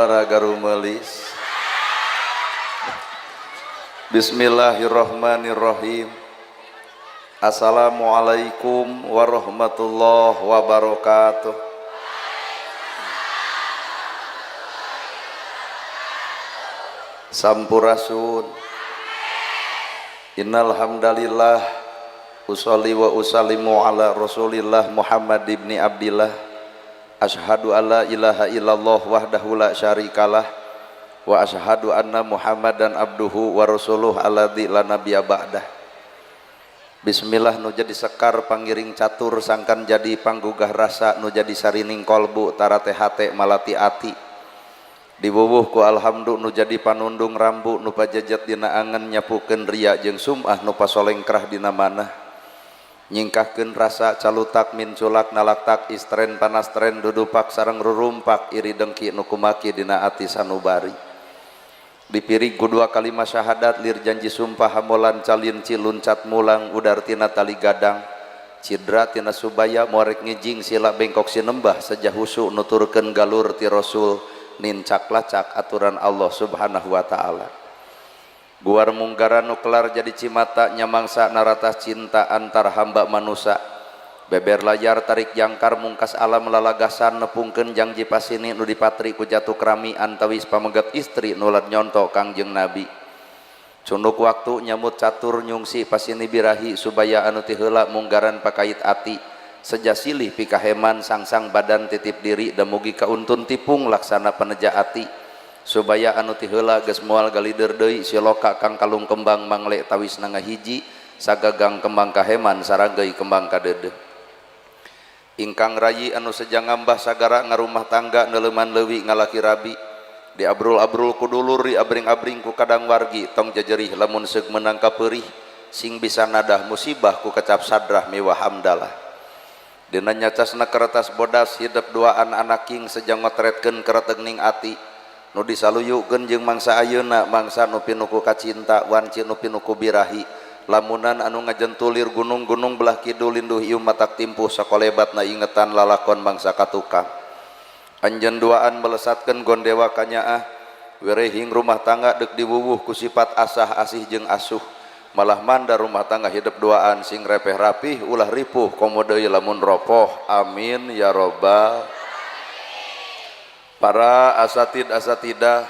olahraga rumelis. Bismillahirrahmanirrahim. Assalamualaikum warahmatullahi wabarakatuh. Sampurasun. Innal hamdalillah usolli wa usallimu ala Rasulillah Muhammad ibni Abdillah. Asyhadu alla ilaha illallah wahdahu la syarikalah wa asyhadu anna Muhammadan abduhu wa rasuluh alladzi la nabiyya ba'dah. Bismillah nu jadi sekar pangiring catur sangkan jadi panggugah rasa nu jadi sarining kolbu tarate hate malati ati. Dibubuh ku alhamdu nu jadi panundung rambu nu pajajat dina angen nyapukeun ria jeung sum'ah nu pasolengkrah dina manah. Nyingkahkeun rasa calutak min culak nalaktak istren panastren dudupak sareng rurumpak iri dengki nu kumaki dina ati sanubari. Dipirig ku dua kalimat syahadat lir janji sumpah hamolan calin ciluncat mulang udar tina tali gadang cidra tina subaya morek ngijing sila bengkok sinembah sajahusu nuturkeun galur ti Rasul nincak lacak aturan Allah subhanahu wa ta'ala. Guar munggara nuklar jadi cimata nyamangsa naratah cinta antar hamba manusia. Beber layar tarik jangkar mungkas alam lalagasan nepungkeun janji pasini nu dipatri ku jatuh krami antawis pamegat istri nulad nyonto kangjeng Nabi. Cunduk waktu nyamut catur nyungsi pasini birahi subaya anu ti heula munggaran pakait ati sejasilih pikaheman sangsang badan titip diri dan mugi kauntun tipung laksana peneja ati supaya anu ti heula geus moal galider deui siloka kang kalung kembang mangle tawisna ngahiji sagagang kembang kaheman saragei kembang kadeudeung. Ingkang rayi anu sejang ngambah sagara ngarumah tangga neuleman leuwih ngalaki rabi di abrul-abrul ku dulur di abring-abring ku kadang wargi tong jajerih lamun seug menang kapeurih sing bisa nadah musibah ku kecap sadrah mewah hamdalah. Dina nyacasna kertas bodas hidup duaan anak king sejang ngotretkeun kereteng ning ati nu disaluyukeun jeung mangsa ayeuna mangsa nu pinuku kacinta wanci nu pinuku birahi lamunan anu ngajentulir gunung-gunung belah kidul linduh ieu matak timpuh sakolebatna ingetan lalakon bangsa katukang. Anjeun duaan melesatkeun gondewa kanyaah werehing rumah tangga deuk diwuwuh ku sifat asah asih jeung asuh malah manda rumah tangga hidup duaan sing repeh rapih ulah ripuh komo deui lamun ropoh. Amin ya robbal. Para asatidah,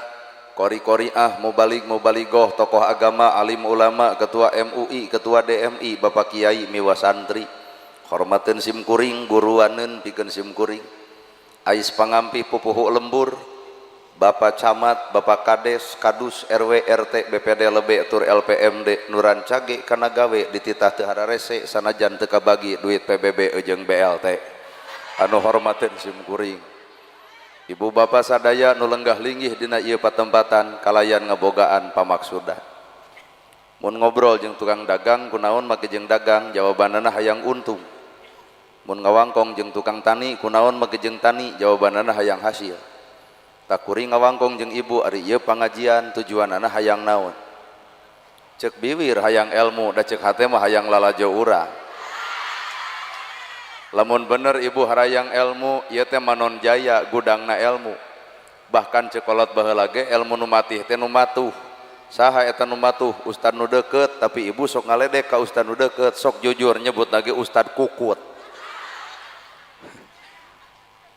kori-koriah, mubaligoh, tokoh agama, alim ulama, ketua MUI, ketua DMI, bapak kiai, miwa santri, hormatin simkuring, guruanen pikeun simkuring, ais pangampi pupuhu lembur, bapak camat, bapak kades, kadus, RW, RT, BPD lebe, tur LPMD, nuran cage, kana gawe, dititah teu hararese, sanajan teu kabagi duit PBB jeung BLT, anu hormatin simkuring. Ibu bapak sadaya nu lenggah linggih dina ieu patempatan kalayan ngabogaan pamaksudan. Mun ngobrol jeung tukang dagang kunaon make jeung dagang jawabanana hayang untung. Mun ngawangkong jeung tukang tani kunaon make jeung tani jawabanana hayang hasil. Tak kuring ngawangkong jeung ibu ari ieu pangajian tujuanana hayang naon. Ceuk biwir hayang ilmu da ceuk hate mah hayang lalajo urang. Lamun bener ibu harayang ilmu ieu teh manon jaya gudangna ilmu. Bahkan cekolot baheula ge ilmu nu matih teh nu matuh. Saha eta nu matuh? Ustad nu deukeut, tapi ibu sok ngaledek ka ustad nu deukeut, sok jujur nyebut lagi ustad kukut.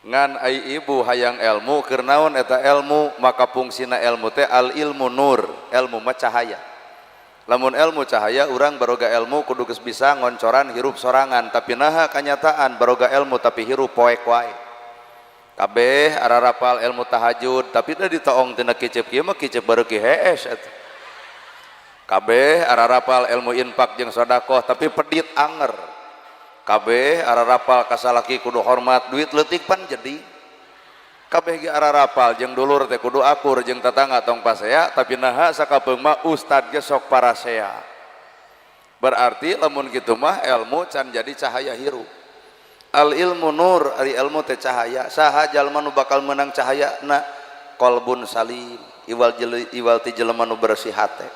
Ngan ai ibu hayang ilmu keur naon eta ilmu? Maka fungsina ilmu teh al ilmu nur, ilmu mah cahaya. Lamun ilmu cahaya urang baroga ilmu kudu geus bisa ngoncoran hirup sorangan tapi naha kanyataan baroga ilmu tapi hirup poek wae. Kabeh ararapal ilmu tahajud tapi teh ditoong tina kicep kieu mah kicep bareuki hees eta. Kabeh ararapal ilmu infak jeung sedekah tapi pedit anger. Kabeh ararapal kasalaki kudu hormat duit leutik pan jadi. Kabeh ge ararapal jeung dulur teh kudu akur jeung tetangga tong pasea tapi naha sakapeung mah ustad ge sok parasea. Berarti lamun kitu mah ilmu can jadi cahaya hirup. Al ilmu nur ari ilmu teh cahaya. Saha jalma nu bakal meunang cahayana? Qalbun salim, iwal ti jelema nu bersih hate.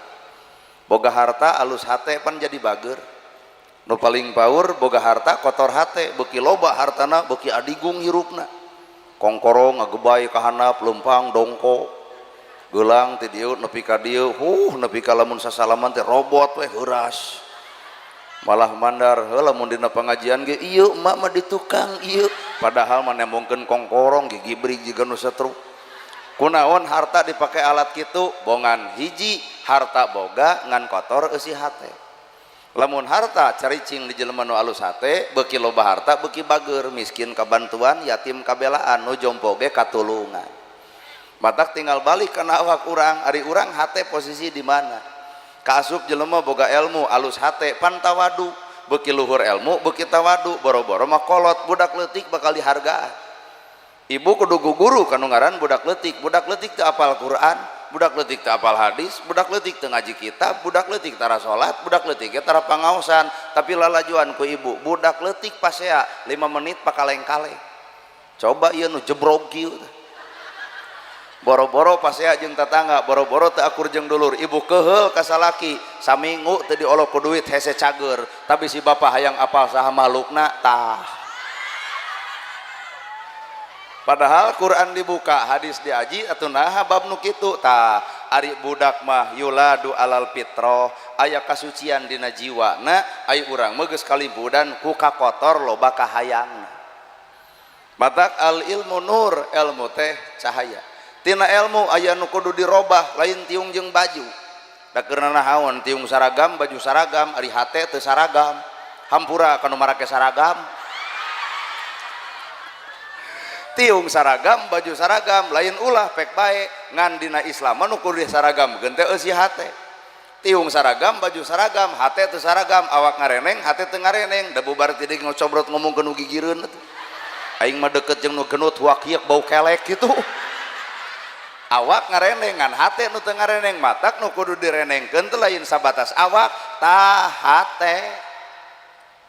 Boga harta alus hate pan jadi bager. Nu paling paur boga harta kotor hate, beuki loba hartana beuki adigung hirupna. kongkorong ngagebay ka handap lempang dongko gelang ti dieu nepi ka dieu nepi ka lamun sasalaman teh robot we heuras malah mandar heula mun dina pengajian ge ieu emak mah di tukang ieu padahal mah nembongkeun kongkorong ge gibrig jiga nu satruk kunaon harta dipake alat kitu bongan hiji harta boga ngan kotor eusi hate lamun harta caricing di jelema nu alus hate beuki loba harta beuki bager miskin kabantuan yatim kabelaan nu jompo ge katulungan matak tinggal balik kana awak urang ari urang hate posisi di mana kaasup jelema boga ilmu alus hate pan tawadu beuki luhur ilmu beuki tawadu boro-boro mah kolot budak leutik bakal dihargaan ibu kudu guru kanu ngaran budak leutik teu apal Quran budak leutik teu apal hadis budak leutik teu ngaji kitab budak leutik tara salat budak leutik ge tara pangaosan tapi lalajuan ku ibu budak leutik pasea 5 menit pakaleng-kaleng coba ieu nu jebrog kieu boro-boro pasea jeung tetangga boro-boro teu akur jeung dulur ibu keheul ka salaki saminggu teu diolok ku duit hese cager tapi si bapa hayang apal saha makhlukna tah padahal Quran dibuka hadis diaji atuh naha bab nu kitu tah ari budak mah yuladu alal fitro aya kasucian dina jiwana ai urang mah geus kalibudan ku kakotor loba kahayangna matak al ilmu nur ilmu teh cahaya tina ilmu aya nu kudu dirobah lain tiung jeung baju da keurna nahaon tiung saragam baju saragam ari hate teu saragam hampura kanu marake saragam tiung saragam baju saragam lain ulah pek bae ngan dina Islam nu kudu saragam geun teh eusi hate tiung saragam baju saragam hate teu saragam awak ngareneng hate teu ngareneng da bubar ti deui ngocobrot ngomongkeun nu gigireun atuh aing mah deukeut jeung nu genut wakiek bau kelek kitu awak ngareneng ngan hate nu teu ngareneng matak nu kudu direnengkeun teh lain sabatas awak tah hate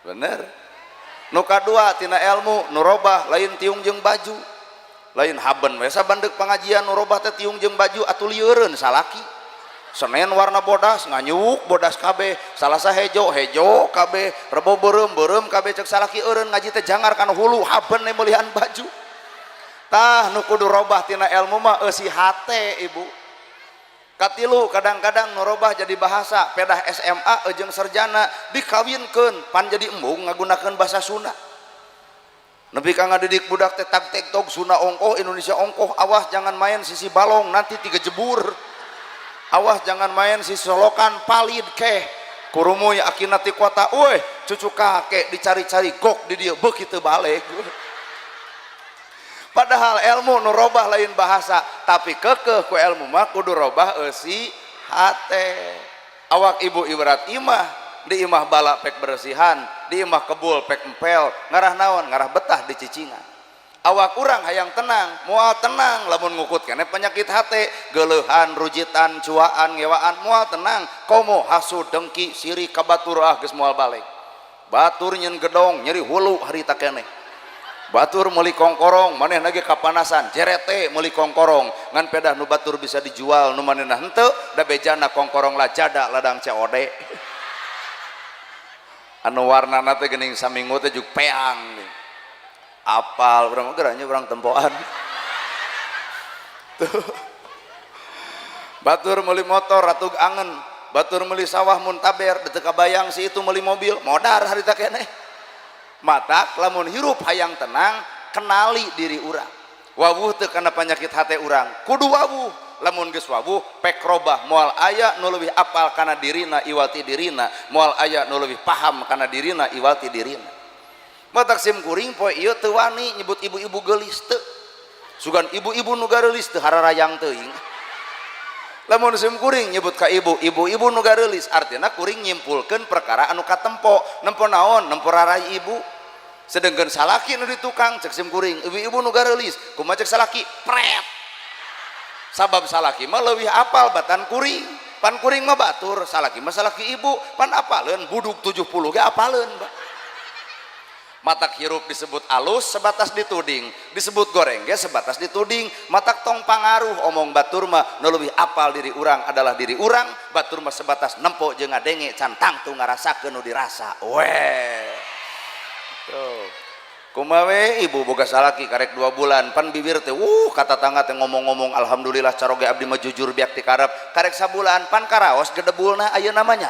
bener nu kadua tina ilmu nu robah lain tiung jeung baju lain haben we sabandeg pengajian nu robah teh tiung jeung baju atuh lieureun salaki Senen warna bodas nganyuk bodas kabeh salasa hejo kabeh rebo beureum kabeh cek salaki eureun ngaji teh jangar kana hulu haben we meulihan baju tah nu kudu robah tina ilmu mah eusi hate ibu katilu kadang-kadang nurobah jadi bahasa pedah SMA jeung sarjana dikawinkeun pan jadi embung ngagunakeun bahasa Sunda nepi ka ngadidik budak teh tag tektok Sunda ongkoh Indonesia ongkoh awas jangan main sisi balong nanti 3 jebur awas jangan main sisi solokan palid keh kurumuy akina ti kota euy cucu kakek dicari-cari gok di dieu beuh kitu balik padahal ilmu nu robah lain bahasa tapi kekeh ku ilmu mah kudu robah eusi hate awak ibu ibarat imah di imah bala pek bersihan di imah kebul pek empel ngarah naon ngarah betah di cicingan awak urang hayang tenang moal tenang lamun ngukut keneh penyakit hate geuleuhan rujitan cuaan ngewaan moal tenang komo hasud dengki siri ka batur geus moal balik batur nyeun gedong nyeri hulu harita keneh batur meuli kongkorong maneh lagi kapanasan jerete meuli kongkorong ngan pedah nu batur bisa dijual nu manehna henteu da bejana kongkorong lajada ladang COD anu warnana teh geuning saminggu teh juk peang apal urang geranya urang tempoan tuh batur meuli motor ratug angen batur meuli sawah muntaber teu kabayang si itu meuli mobil modar harita keneh matak lamun hirup hayang tenang kenali diri urang wawuh teu kana penyakit hate urang kudu wawuh lamun geus wawuh pek robah moal aya nu leuwih apal kana dirina iwati dirina moal aya nu leuwih paham kana dirina iwati dirina matak sim kuring poe ieu teu wani nyebut ibu-ibu geulis teu sugan ibu-ibu nu gareulis teu hararayang teuing lamun sim kuring nyebut ka ibu-ibu nu gareulis artina kuring nyimpulkeun perkara anu katempo nempo naon nempo rarai ibu sedengkeun salaki nu di tukang cek sim kuring ibu-ibu nu gareulis kumaha cek salaki pret sabab salaki mah leuwih apal batan kuring pan kuring mah batur salaki mah salaki ibu pan apaleun buduk 70 ge apaleun matak hirup disebut alus sebatas dituding disebut goreng ge sebatas dituding matak tong pangaruh omong batur mah nu leuwih apal diri urang adalah diri urang batur mah sebatas nempo jeung ngadenge can tangtu ngarasakeun nu dirasa we tuh kumawe ibu boga salaki karek 2 bulan pan bibir teh kata tangga teh ngomong-ngomong alhamdulillah caroge abdi mah jujur biak ti karep karek sabulan pan karaos gedebulna aya namanya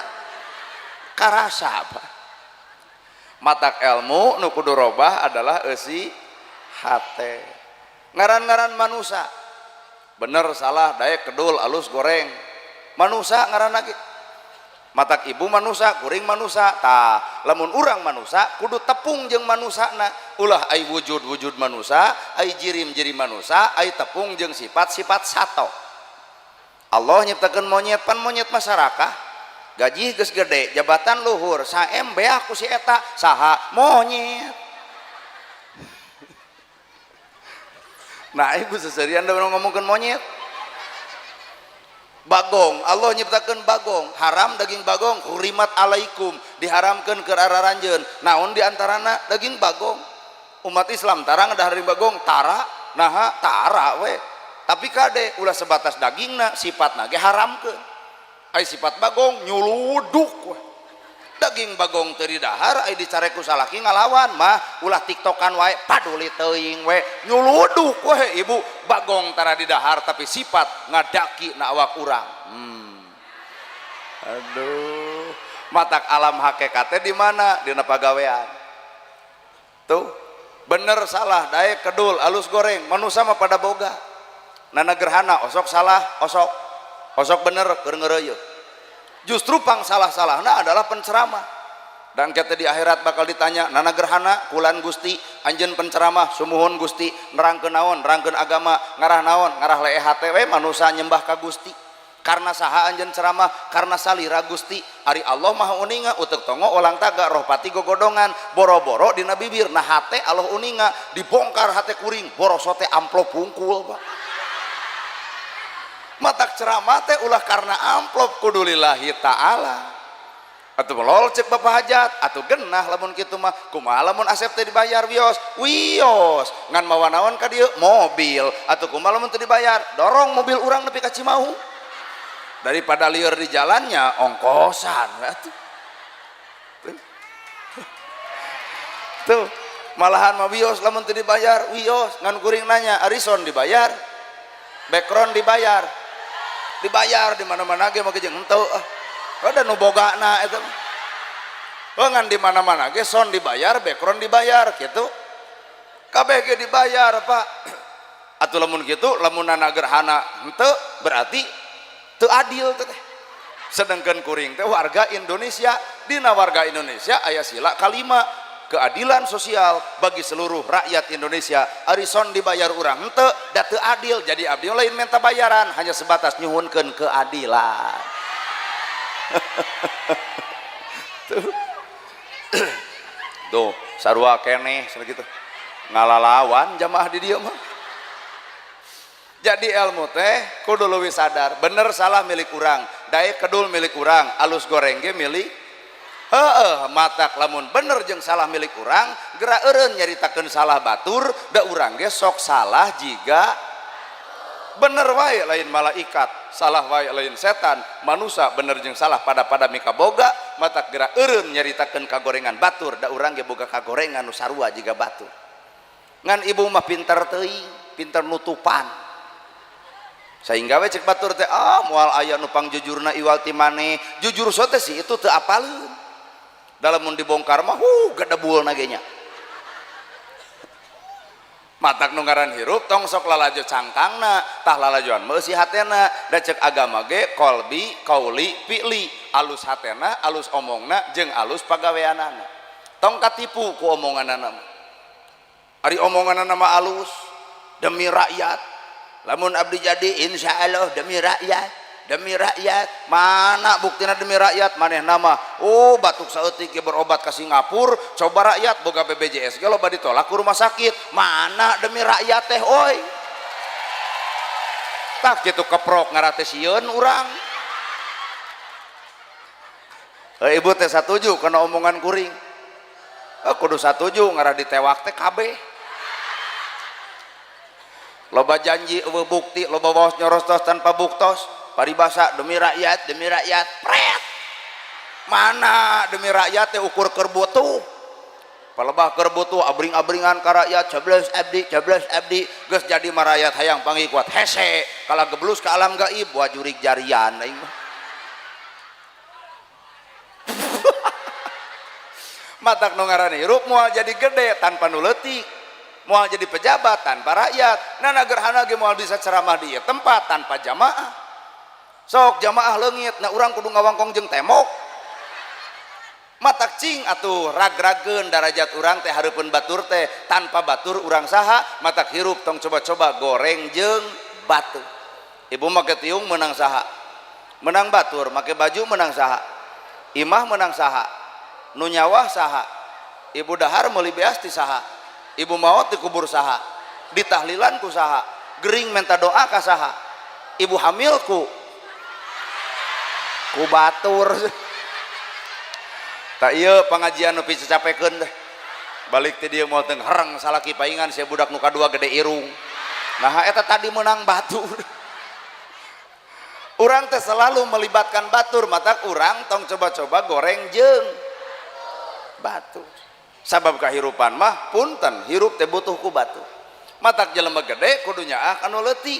karasa apa matak ilmu nu kudu robah adalah eusi hate ngaran-ngaran manusia bener salah daek kedul alus goreng manusia ngaran lagi matak ibu manusia kuring manusia tah lamun urang manusia kudu tepung jeung manusana ulah ai wujud manusia ai jirim manusia ai tepung jeung sifat sato Allah nyiptakeun monyet pan monyet masyarakat gaji geus gede jabatan luhur saem beak ku si eta saha monyet nah ibu seserian da ngomongkeun monyet bagong Allah nyiptakeun bagong haram daging bagong hurimat alaikum diharamkeun keur araranjeun naon diantarana daging bagong umat Islam tarang ada hari bagong tara naha tara we tapi kade ulah sebatas dagingna sifatna ge haramkeun ai sifat bagong nyuluduk we daging bagong teu didahar ai dicare ku salaki ngalawan mah ulah tiktokan wae paduli teuing we nyuluduk we ibu bagong tara didahar tapi sifat ngadaki na awak urang aduh matak alam hakikatnya di mana dina pagawean tuh bener salah daek kedul alus goreng manusia mah pada boga nana gerhana osok salah osok bener keur ngeureuyeuh justru pang salah-salahna adalah penceramah dan kita di akhirat bakal ditanya nana gerhana kulan Gusti anjeun penceramah sumuhun Gusti nerangkeun naon nerangkeun agama ngarah naon ngarah leeh hate we manusia nyembah ka Gusti karena saha anjeun ceramah karena salira Gusti ari Allah maha uninga utek tongo ulang taga roh pati gogodongan boro-boro dina bibir nah hate Allah uninga dibongkar hate kuring borosote amplop pungkul Pak matak ceramah teh ulah karena amplop kudu lillahi ta'ala atuh lol cek bapak hajat atuh genah lamun kitu mah kumaha lamun asep teh dibayar wios ngan mawa naon ka dieu mobil atuh kumaha lamun teu dibayar dorong mobil urang nepi ka Cimahu daripada lieur di jalannya ongkosan atuh tuh malahan mah wios lamun teu dibayar wios ngan kuring nanya arison dibayar background dibayar di mana-mana ge mah jeung henteu ada nu bogana eta ngan di mana-mana ge son dibayar background dibayar kitu kabeh ge dibayar Pak atuh lamun kitu lamunana gerhana henteu berarti teu adil teh sedengkeun kuring teh warga Indonesia dina warga Indonesia aya sila kalima keadilan sosial bagi seluruh rakyat Indonesia arison dibayar urang henteu da teu adil jadi abdi lain minta bayaran hanya sebatas nyuhunkeun keadilan tuh sarua keneh sakitu ngalalawan jamaah di dieu mah jadi ilmu teh kudu leuwih sadar bener salah milik urang daek kedul milik urang alus goreng ge milik matak lamun bener jeung salah milik urang geura eureun nyaritakeun salah batur da urang ge sok salah jiga bener wae lain malaikat salah wae lain setan manusia bener jeung salah pada mika boga matak geura eureun nyaritakeun kagorengan batur da urang ge boga kagorengan nu sarua jiga batur ngan ibu mah pinter teuing pinter nutupan sehingga we cek batur teh moal aya nu pangjujurna iwal ti maneh jujur sote sih itu teu apaleun dalam mun dibongkar mah gedebulna ge nya matak nu ngaran hirup tong sok lalajo cangkangna tah lalajoan meuh si hatena da cek agama ge kolbi kauli fi'li alus hatena alus omongna jeung alus pagaweanana tong katipu ku omonganana ari omonganana mah alus demi rakyat lamun abdi jadi insyaallah demi rakyat mana buktina demi rakyat maneh nama batuk saeutik ge berobat ka Singapura coba rakyat boga BPJS ge loba ditolak ku rumah sakit mana demi rakyat teh oi tak kitu keprok ngarate sieun urang ibu teh satuju kana omongan kuring kudu satuju ngarah ditewak teh kabeh loba janji eueuh bukti loba waos nyorostos tanpa buktos paribasa demi rakyat pret mana demi rakyat teh ukur keur butuh palebah keur butuh abring-abringan ka rakyat 11 abdi geus jadi marayat hayang panggih kuat hese kala geblus ka alam gaib wa jurig jarian aing mah matak nu ngaran hirup moal jadi gede tanpa nu leutik moal jadi pejabat tanpa rakyat nah gerhana ge moal bisa ceramah di tempat tanpa jamaah sok jamaah leungit nah urang kudu ngawangkong jeung temok matak cing atuh rag-rageun darajat urang teh hareupeun batur teh tanpa batur urang saha matak hirup tong coba-coba goreng jeung batu ibu make tiung menang saha menang batur make baju menang saha imah menang saha nu nyawah saha ibu dahar meuli beas ti saha ibu maot dikubur saha ditahlilan ku saha gering minta doa ka saha ibu hamil ku batur tak iya pengajian nu pice capekeun teh balik teh dieu moal teu hereng salaki paingan sia budak nu kadua gede irung nah eta tadi menang batur urang teh selalu melibatkan batur matak urang tong coba-coba goreng jeung batur sabab kahirupan mah punten hirup teh butuh ku batur matak jelema gede kudu nyaah anu leutik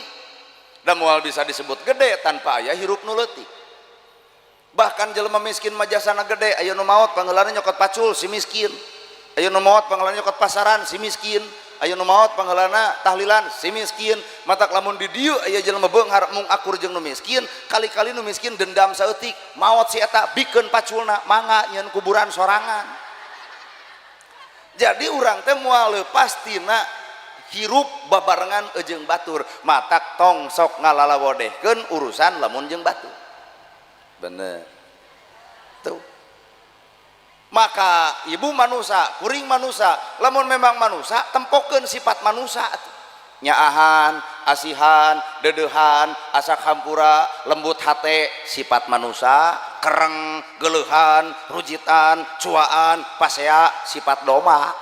da moal bisa disebut gede tanpa aya hirup nu leutik bahkan jelema miskin mah jasana gede aya nu maot panggeulana nyokot pacul si miskin aya nu maot panggeulana nyokot pasaran si miskin aya nu maot panggeulana tahlilan si miskin matak lamun di dieu aya jelema beunghar mung akur jeung nu miskin kali-kali nu miskin dendam saeutik maot si eta bikeun paculna mangga nyeun kuburan sorangan jadi urang teh moal leupas tina hirup babarengan jeung batur matak tong sok ngalalawodehkeun urusan lamun jeung batur bener tuh maka ibu manusia kuring manusia lamun memang manusia tempokeun sifat manusia nyaahan asihan dedehan asak hampura lembut hate sifat manusia kereng geleuhan rujitan cuaan pasea sifat domba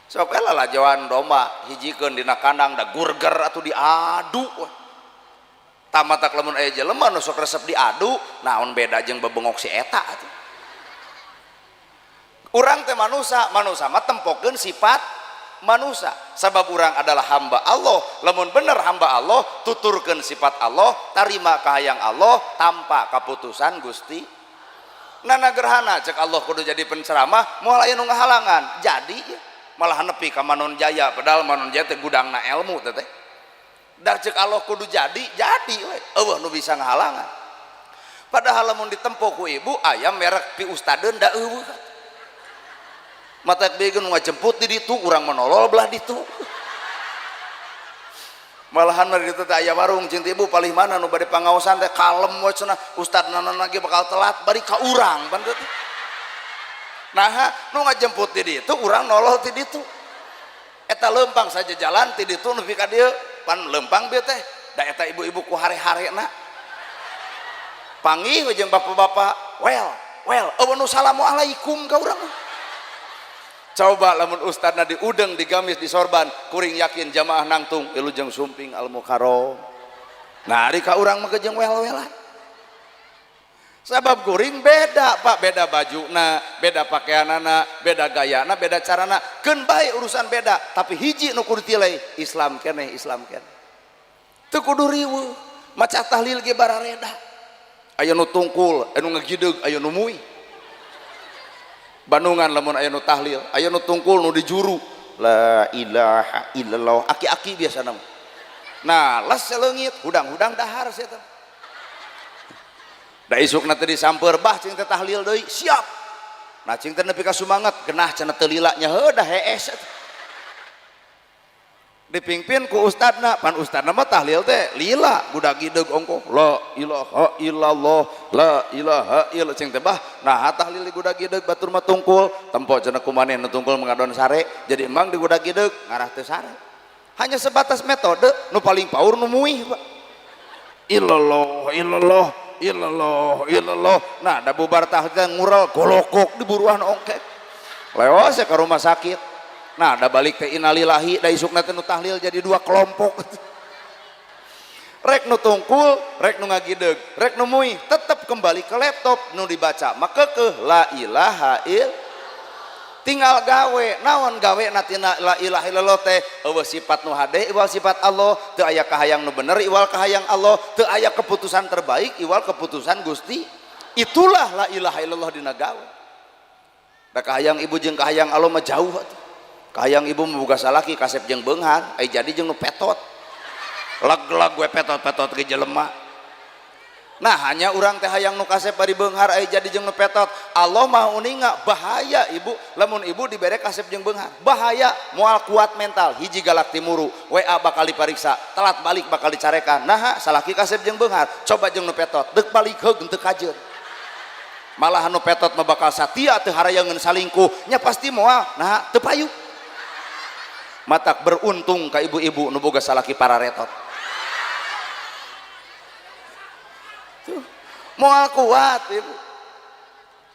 sok lalajoan domba hijikeun dina kandang da gurger atuh diadu tamatak lamun aya jelema nu sok resep diadu naon beda jeung bebengok si eta atuh urang teh manusia mah tempokeun sifat manusia sabab urang adalah hamba Allah lamun bener hamba Allah tuturkeun sifat Allah tarima kahayang Allah tanpa kaputusan Gusti nana gerhana cek Allah kudu jadi penceramah moal aya nu ngahalangan jadi malah nepi ka Manon Jaya padahal Manon Jaya teh gudangna ilmu teh dah cek Allah kudu jadi we eueuh nu bisa ngahalangan padahal lamun ditempo ku ibu ayam merek pi ustadeun da eueuh matak begeun ngajemput di ditu urang menolol belah ditu malahan mah ditu teh aya warung cing ibu palih mana nu bade pangaosan teh kalem we cenah ustadna lagi bakal telat bari ka urang pan teh nah nu ngajemput di ditu urang nolol ti ditu eta lempang saja jalan ti ditu nepi ka dieu pan lempang bieu teh da eta ibu-ibu ku hare-harena panggih jeung bapak-bapak well eueuh nu assalamualaikum ka urang coba lamun ustadna diudeng digamis di sorban kuring yakin jamaah nangtung ilujeng sumping al mukarram nah ari ka urang mah jeung wel-welan sabab kuring beda pak beda bajuna beda pakaianana beda gayana beda carana keun bae urusan beda tapi hiji nu kudu tilai Islam keneh teu kudu riweuh maca tahlil ge barareda aya nu tungkul anu ngagideug aya nu muih Bandungan lamun aya nu tahlil aya nu tungkul nu dijuru la ilaha illallah aki-aki biasana nah las leungit hudang-hudang dahar sia teh da isukna teh disamper bah cing teh tahlil deui siap nah cing teh nepi ka sumanget genah cenah teu lila nya heuh da hees dipingpin ku ustadna pan ustadna mah tahlil teh lila budak gideug ongko la ilaha illallah la ilaha illallah cing teh bah nah tahlil di budak gideug batur mah tungkul tempo cenah kumaneh nu tungkul mengadon sare jadi emang di budak gideug ngarah teu sare hanya sebatas metode nu paling paur nu muih Pak illallah nah da bubar tahlil ngurel golokok di buruan ongkek leos ka rumah sakit nah da balik teh innalillahi da isukna teh nu tahlil jadi dua kelompok rek nu tungkul rek nu ngagideug rek nu muih tetep kembali ke laptop nu dibaca maka ke la ilaha tinggal gawe naon gawe natina la ilaha illallah teh eueuh sifat nu hade iwal sifat Allah teu aya kahayang nu bener iwal kahayang Allah teu aya keputusan terbaik iwal keputusan Gusti itulah la ilaha illallah dina gawe da kahayang ibu jeung kahayang Allah mah jauh atuh kahayang ibu memboga salaki kasep jeung beunghar ai jadi jeung nu petot lag-lag we petot-petot ge jelema. Nah hanya orang teh hayang nu kasep bari beunghar aya jadi jeung nu petot. Allah mah uninga bahaya ibu. Lamun ibu dibere kasep jeung beunghar, bahaya moal kuat mental. Hiji galak timuru, WA bakal dipariksa, telat balik bakal dicarekan. Nah salaki kasep jeung beunghar, coba jeung nu petot, deuk balik heug teu kajeun. Malah nu petot mah bakal satia teu harayangeun salingkuh, nya pasti moal nah teu payu. Matak beruntung ka ibu-ibu nu boga salaki pararetot. Moal kuat ibu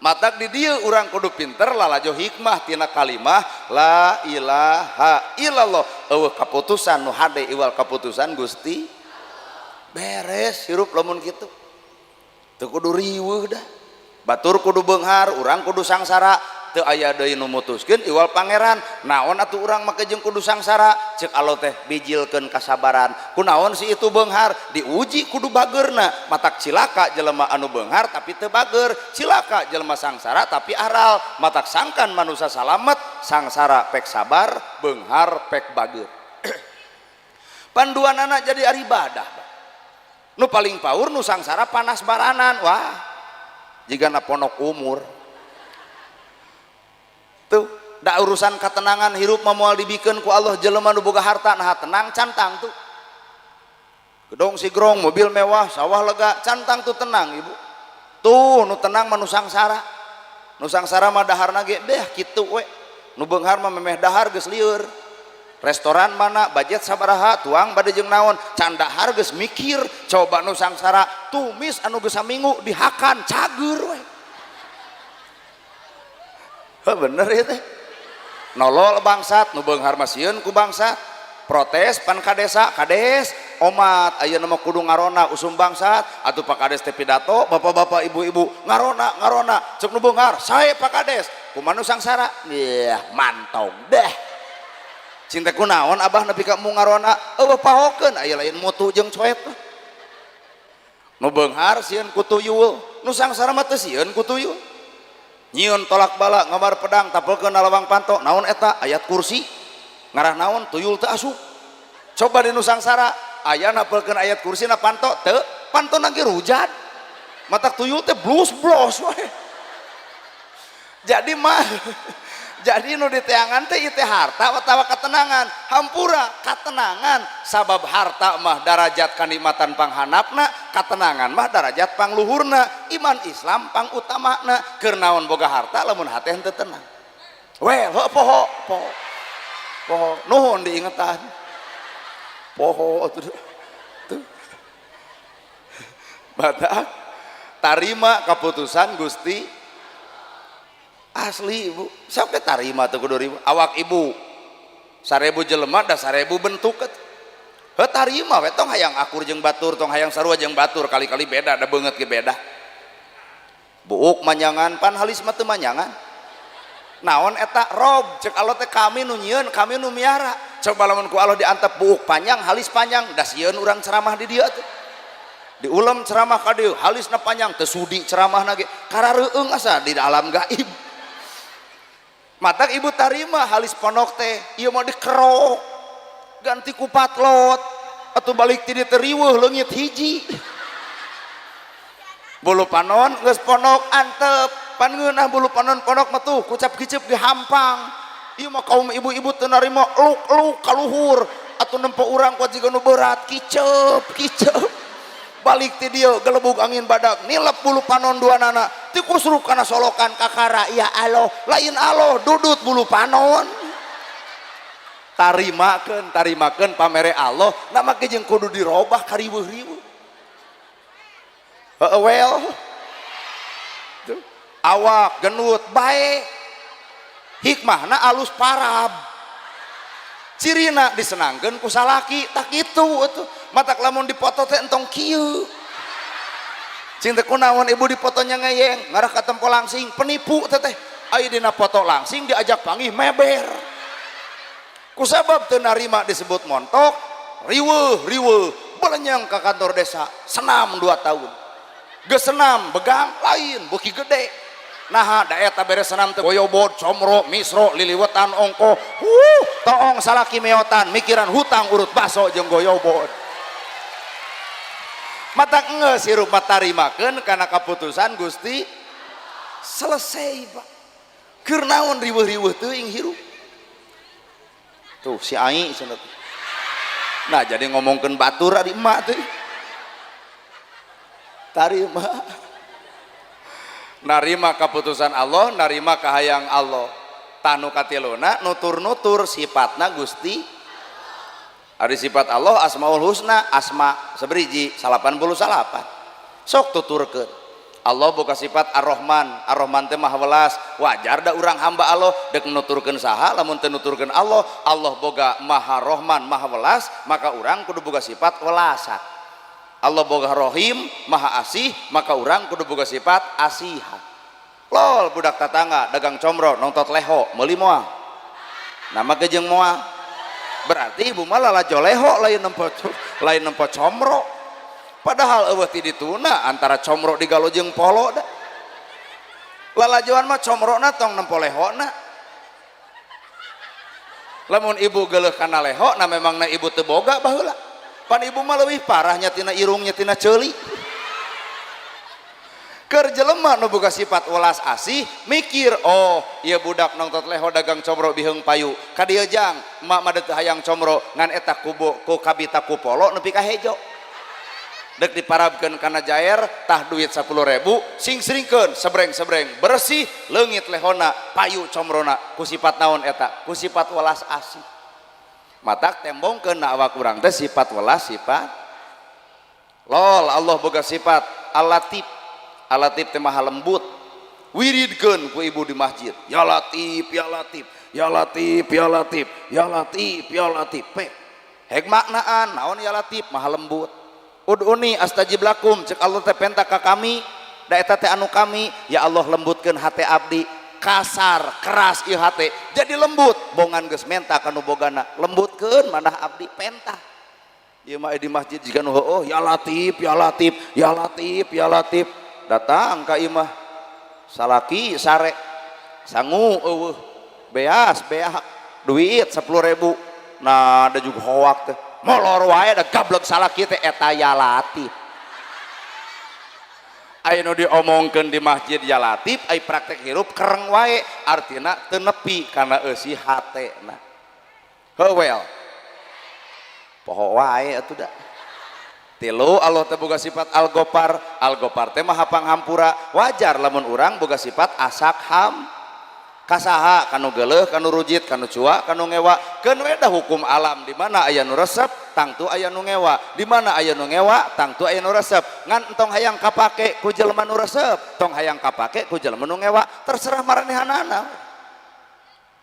matak di dieu urang kudu pinter lalajo hikmah tina kalimah la ilaha illallah eueuh kaputusan nu hade iwal kaputusan Gusti beres hirup lamun kitu teu kudu riweuh dah batur kudu beunghar urang kudu sangsara teu aya deui nu mutuskeun iwal pangeran naon atuh urang make jeung kudu sangsara ceuk Allah teh bijilkeun kasabaran kunaon si itu beunghar diuji kudu bageurna matak cilaka jelema anu beunghar tapi teu bager cilaka jelema sangsara tapi aral matak sangkan manusia salamet sangsara pek sabar beunghar pek bager panduanana jadi ari ibadah nu paling paur nu sangsara panas baranan wah jigana ponok umur tuh da urusan ketenangan hirup moal dibikeun ku Allah jelema nu boga harta nah tenang cantang tuh gedong sigrong mobil mewah sawah lega cantang tuh tenang ibu tuh nu tenang mah nu sangsara mah daharna ge beh kitu we nu beunghar mah memeh dahar geus lieur restoran mana budget sabaraha tuang bade jeung naon can dahar geus mikir coba nu sangsara tumis anu geus saminggu dihakan cager we bener ya teh nolol bangsat nu beunghar mah sieun ku bangsat protes pan kadesa kades omat ayeuna mah kudu ngarona usum bangsat atuh pak kades teh pidato bapak-bapak ibu-ibu ngarona ceuk nu beunghar sae pak kades kumaha nu sangsara yah mantong deh cinta kunaon abah nepi ka mu ngarona eueuh pahokeun aya lain mutu jeung coet nu beunghar sieun ku tuyul nu sangsara mah teu sieun ku tuyul nyieun tolak bala ngabar pedang tapelkeun lawang panto naon eta ayat kursi ngarah naon tuyul teu asup coba di nu sangsara aya napelkeun ayat kursi na panto teu panto nage rujat matak tuyul teh blos we jadi mah jadi nu diteangan teh ieu teh harta atawa ketenangan hampura katenangan sabab harta mah darajat kanikmatan panghanapna katenangan mah darajat pangluhurna iman Islam pangutamana keur naon boga harta lamun hate henteu tenang we poho nuhun diingetan poho tuh badak tarima keputusan Gusti asli ibu sampai tarima tuh kudu ribu awak ibu 1000 jelema da 1000 bentuk he tarima we tong hayang akur jeung batur tong hayang sarua jeung batur kali-kali beda da beungeut ge beda buuk manyangan pan halis mah teu manyangan naon eta rob ceuk Allah teh kami nu nyieun kami nu miara coba lamun ku Allah diantep buuk panjang halis panjang da sieun urang ceramah di dieu teh diulam ceramah ka dieu halisna panjang teu sudi ceramahna ge karareueung asa di alam gaib matak ibu tarima halis ponok teh ieu mah dikerok ganti ku patlot atuh balik ti dieu teh riweuh leungit hiji bulu panon geus ponok antep pan ngeunah bulu panon ponok mah tuh kucap kicep dihampang ieu mah kaum ibu-ibu teu narima luk-luk ka luhur atuh nempo urang kuat jiga nu berat kicep balik ti dieu gelebug angin badak nilep bulu panon duanana ti kusruk kana solokan kakara ya Allah lain Allah dudut bulu panon tarimakeun pamere Allah na make jeung kudu dirobah ka riweuh-riweuh well awak genut bae hikmahna alus parab cirina disenangkeun ku salaki tak kitu atuh matak lamun dipoto teh entong kieu cinta kunaon ibu dipotonya ngeyeng ngarah ka tempo langsing penipu teh aya dina foto langsing diajak panggih meber kusabab teu narima disebut montok riweuh belenyang ke kantor desa senam 2 tahun geus senam begang lain beuki gede nah da eta beres senam teh goyobod comro misro liliwetan ongko toong salaki meotan mikiran hutang urut baso jeung goyobod mata geus hirup matarimakeun kana kaputusan Gusti selesai Pak keur naon riweuh-riweuh teuing hirup tuh si Ai cenah. Nah jadi ngomongkeun batur di emak teh. Tarima. Narima keputusan Allah, narima kahayang Allah. Tanu katiluna nutur-nutur sifatna Gusti. Ari sifat Allah Asmaul Husna, asma saberiji 88. Sok tuturkeun. Allah boga sifat Ar-Rahman, Ar-Rahman teh maha welas, wajar da urang hamba Allah dek nuturkeun saha lamun teu nuturkeun Allah, Allah boga maha Rahman, maha welas, maka urang kudu boga sifat welasan. Allah boga Rahim, maha asih, maka urang kudu boga sifat asihan. Lol budak tatangga dagang comro nongtot leho meuli moal. Nama gejeng moal. Berarti ibu mah lalajo leho lain nempo comro. Padahal eueuh ti dituna antara comro digalo jeung polo da. Lalajoan mah comrona tong nempo lehona. Lamun ibu geuleuh kana lehona memangna ibu teu boga baheula. Pan ibu mah leuwih parah nyatina irung nyatina ceuli. Keur jelema nu boga sifat welas asih mikir oh ieu budak nongtot leho dagang comro biheung payu ka dieu jang emak mah teu hayang comro ngan eta ku kabita ku polo nepi ka hejo. Dek diparabkeun kana jaer tah duit 10.000 sing-sringkeun sebreng-sebreng bersih leungit lehona payu comrona ku sifat naon eta ku sifat welas asih matak tembongkeun na awak urang teh sifat welas sifat lol Allah boga sifat Al-Latif Al-Latif teh maha lembut wiridkeun ku ibu di masjid ya Latif ya Latif ya Latif ya Latif ya Latif ya Latif hek maknaan naon ya Latif maha lembut ud'uni astajib lakum cek Allah teh penta ka kami da eta teh anu kami ya Allah lembutkeun hate abdi kasar keras ieu hate jadi lembut bongan geus menta kanu bogana lembutkeun mandah abdi penta ieu mah di masjid jiga nu heueuh ya Latif ya Latif ya Latif ya Latif datang ka imah salaki sare sangu eueuh beas beak duit 10.000 nah ada juga hoak teh molor wae da gablek salaki teh eta ya Latif aya nu diomongkeun di masjid ya Latif ai praktek hirup kereng wae artina teu nepi kana eusi hatena heuwel poho wae atuh da tilu Allah teh boga sifat Al-Ghafar Al-Ghafar teh maha panghampura wajar lamun urang boga sifat asak ham kasaha kanu geuleuh kanu rujit kanu cua kanu ngewa keun we da hukum alam di mana aya nu resep tangtu aya nu ngewa di mana aya nu ngewa tangtu aya nu resep ngan entong hayang kapake ku jelema nu resep tong hayang kapake ku jelema nu ngewa terserah maranehanana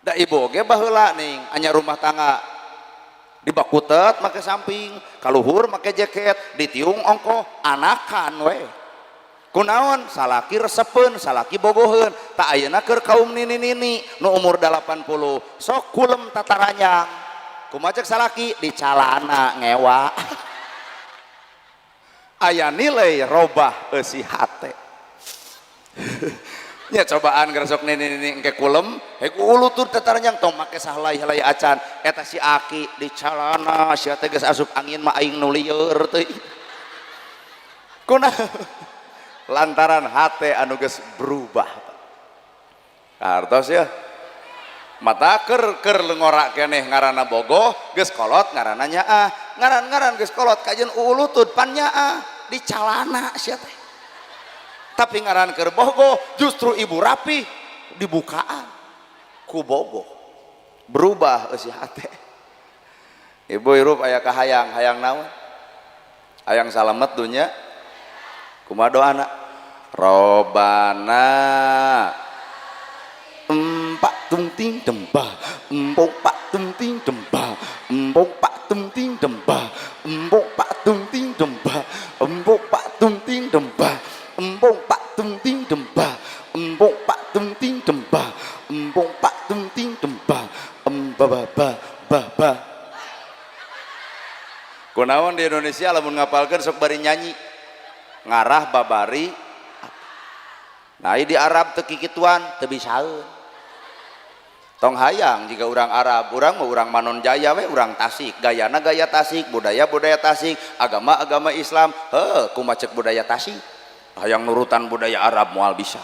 da ibu ge baheula ning anya rumah tangga dibakutet make samping kaluhur make jaket ditiung ongkoh anakan we kunaon salaki resepeun salaki bogoheun tak ayeuna keur kaum nini-nini nu umur 80 sok kulem tataranyang kumaha ceuk salaki di calana ngewa aya nilai robah eusi hate nya cobaan gersok nini-nini engke kulem heku ulutur tataranyang tong make sahalai-halai acan eta si aki di calana sia teh geus asup angin mah aing nu lieur teuing kunaon lantaran hate anu geus berubah hartos ya mata keur leungora keneh ngaranna bogoh geus kolot ngaranna nyaah ngaran geus kolot kajeun ulutut pan nyaah di calana sia teh tapi ngaran keur bogoh justru ibu rapi dibukaan ku bogoh berubah eusi hate ibu hirup aya kahayang hayang naon hayang salamet dunya kumaha doana Robana empak tung-ting dembah empuk pak tung-ting dembah empuk pak tung-ting dembah empuk pak tung-ting dembah empuk pak tung-ting dembah empuk pak tung-ting dembah empuk pak tung-ting dembah kunaon di Indonesia lamun ngapalkeun sok bari nyanyi ngarah babari. Nah di Arab teu kikituan teu bisaeun. Tong hayang jika orang Arab, orang mau orang Manon Jaya we orang Tasik, gayana gaya Tasik, budaya Tasik, agama Islam, kumaha ceuk budaya Tasik. Hayang nurutan budaya Arab moal bisa.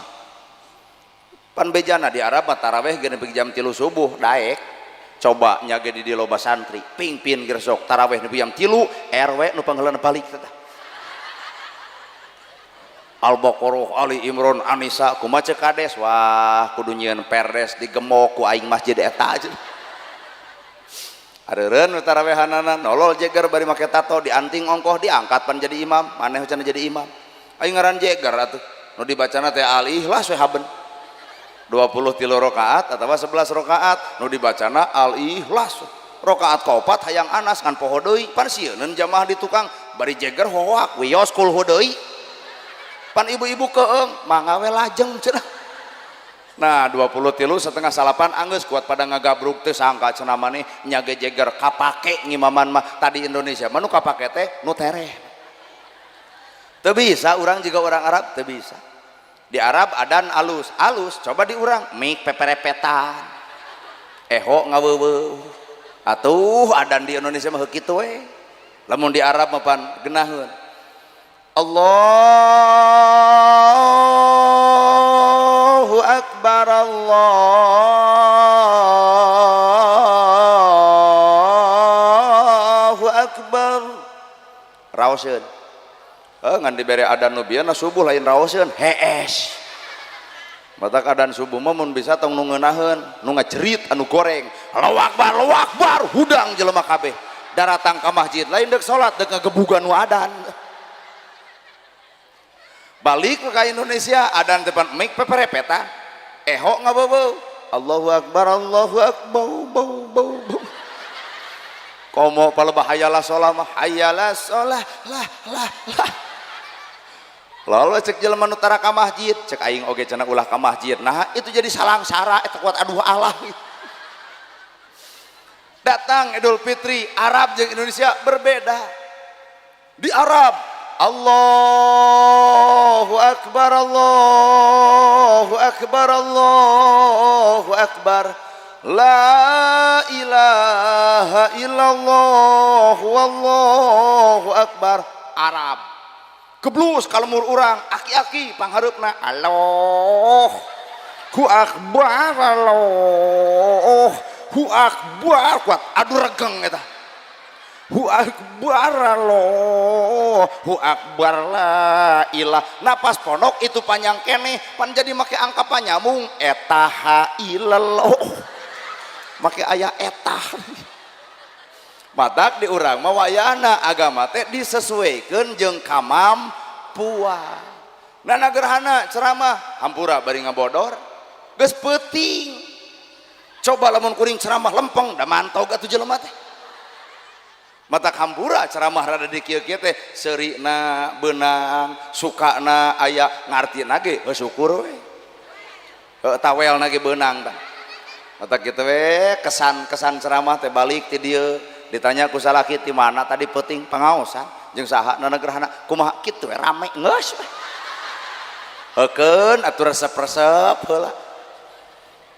Pan bejana di Arab mah taraweh geus nepi jam 3 subuh daek. Coba nyage di loba santri, pingpin gersok taraweh nepi jam 3, RW nu pangheulana balik teh. Al-Baqarah, Ali Imran, Anisa, kumaha ceuk kades, wah kudu nyieun perdes digemok ku aing masjid eta aja. Areureun tarawehanana nolol jeger bari make tato dianting ongkoh diangkat pan jadi imam, maneh cenah jadi imam. Aing ngaran jeger atuh. Nu dibacana teh Al-Ikhlas we haben. 23 rakaat atawa 11 rakaat, nu dibacana Al-Ikhlas. Rakaat kaopat hayang anas ngan poho deui, pan sieun jamaah di tukang bari jeger hoak wios kulhu deui. Pan ibu-ibu keeng mangga we lajeng cenah. Nah 23 setengah salapan anggeus kuat pada ngagabruk teh sangka cenah maneh nyage jeger kapake ngimaman mah tadi Indonesia mah nu kapake teh nu tereh. Teu bisa urang juga orang Arab teu bisa. Di Arab adan alus coba di urang mik peperepetan. Eho ngaweuweuh. Atuh adan di Indonesia mah kitu we. Lamun di Arab mah pan geunaheun. Allahu Akbar Allahu Akbar raoseun ngan dibere adan nu bieu subuh lain raoseun hees matak adan subuh mah mun bisa tong nu ngeunaheun nu ngacerit anu goreng Allahu Akbar hudang jelema kabeh daratang ka masjid lain deuk salat deuk ngagebugan nu adan. Balik ke Indonesia adan depan mik peperepetan eho ngabeuweuh Allahu Akbar bau komo pala bahayalah sholah mah hayalah sholah lah lalu cek jelema nu tara ka masjid cek aing oge cenah ulah ka masjid nah itu jadi salang sara eta kuat aduh Allah datang Idul Fitri Arab jeung Indonesia berbeda. Di Arab Allahu Akbar la ilaha illallah wallahu akbar. Arab keblus kalmur urang aki-aki panghareupna Allahu akbar kuat adu regeng eta Hu akbar Allahu akbar la ilah napas ponok itu panjang keneh pan jadi make angka panyamung etaha ilallah make aya etah matak di urang mah wayana agama teh disesuaikeun jeung kamampuan. Nah nagerhana ceramah hampura bari ngabodor geus peuting coba lamun kuring ceramah lempeng da mantau atuh jelema teh mata hampura ceramah rada di kieu-kieu teh seurina beunang sukana aya ngartina ge syukur we tawelna ge beunang tah mata kitu we kesan ceramah teh balik ti dieu ditanya ku salaki ti mana tadi peuting pangaosan jeung saha na negerhana kumaha kitu we rame geus heukeun atuh resep-resep heula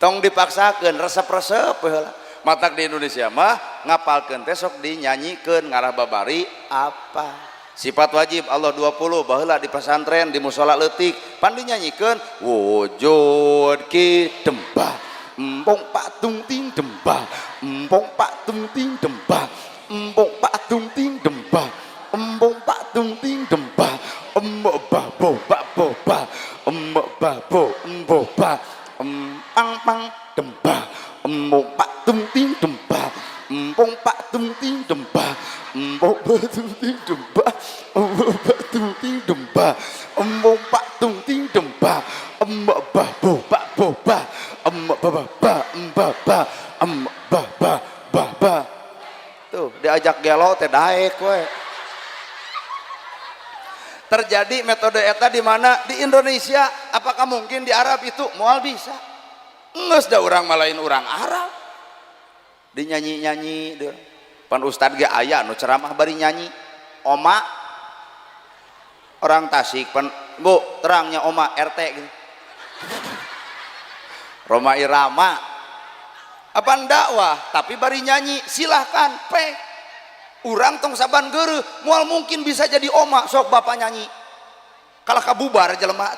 tong dipaksakeun resep-resep heula. Matak di Indonesia mah ngapalkeun teh sok dinyanyikeun ngarah babari apa sifat wajib Allah 20 baheula di pesantren di mushola leutik pan dinyanyikeun wujud ki dembah empong pak tung ting dembah empong pak tung ting dembah empong pak tung ting dembah empong pak tung ting dembah embok babo babo ba embok babo embok ba empang pang dembah empong pak tung ting dembah empong pak tung ting dembah empong pak tung ting dembah empong pak tung ting dembah empong pak tung ting dembah embok babo babo ba embok baba ba embok ba embok baba baba tuh diajak gelo teh daek we. Terjadi metode eta di mana di Indonesia apakah mungkin di Arab itu moal bisa geus da urang malain urang Arab dinyanyi-nyanyi deh pan ustad ge aya nu ceramah bari nyanyi oma orang Tasik pan bu terangnya oma RT gitu Roma Irama apa dakwah tapi bari nyanyi silahkan urang tong saban geureuh moal mungkin bisa jadi oma sok bapak nyanyi kalah kabubar jelema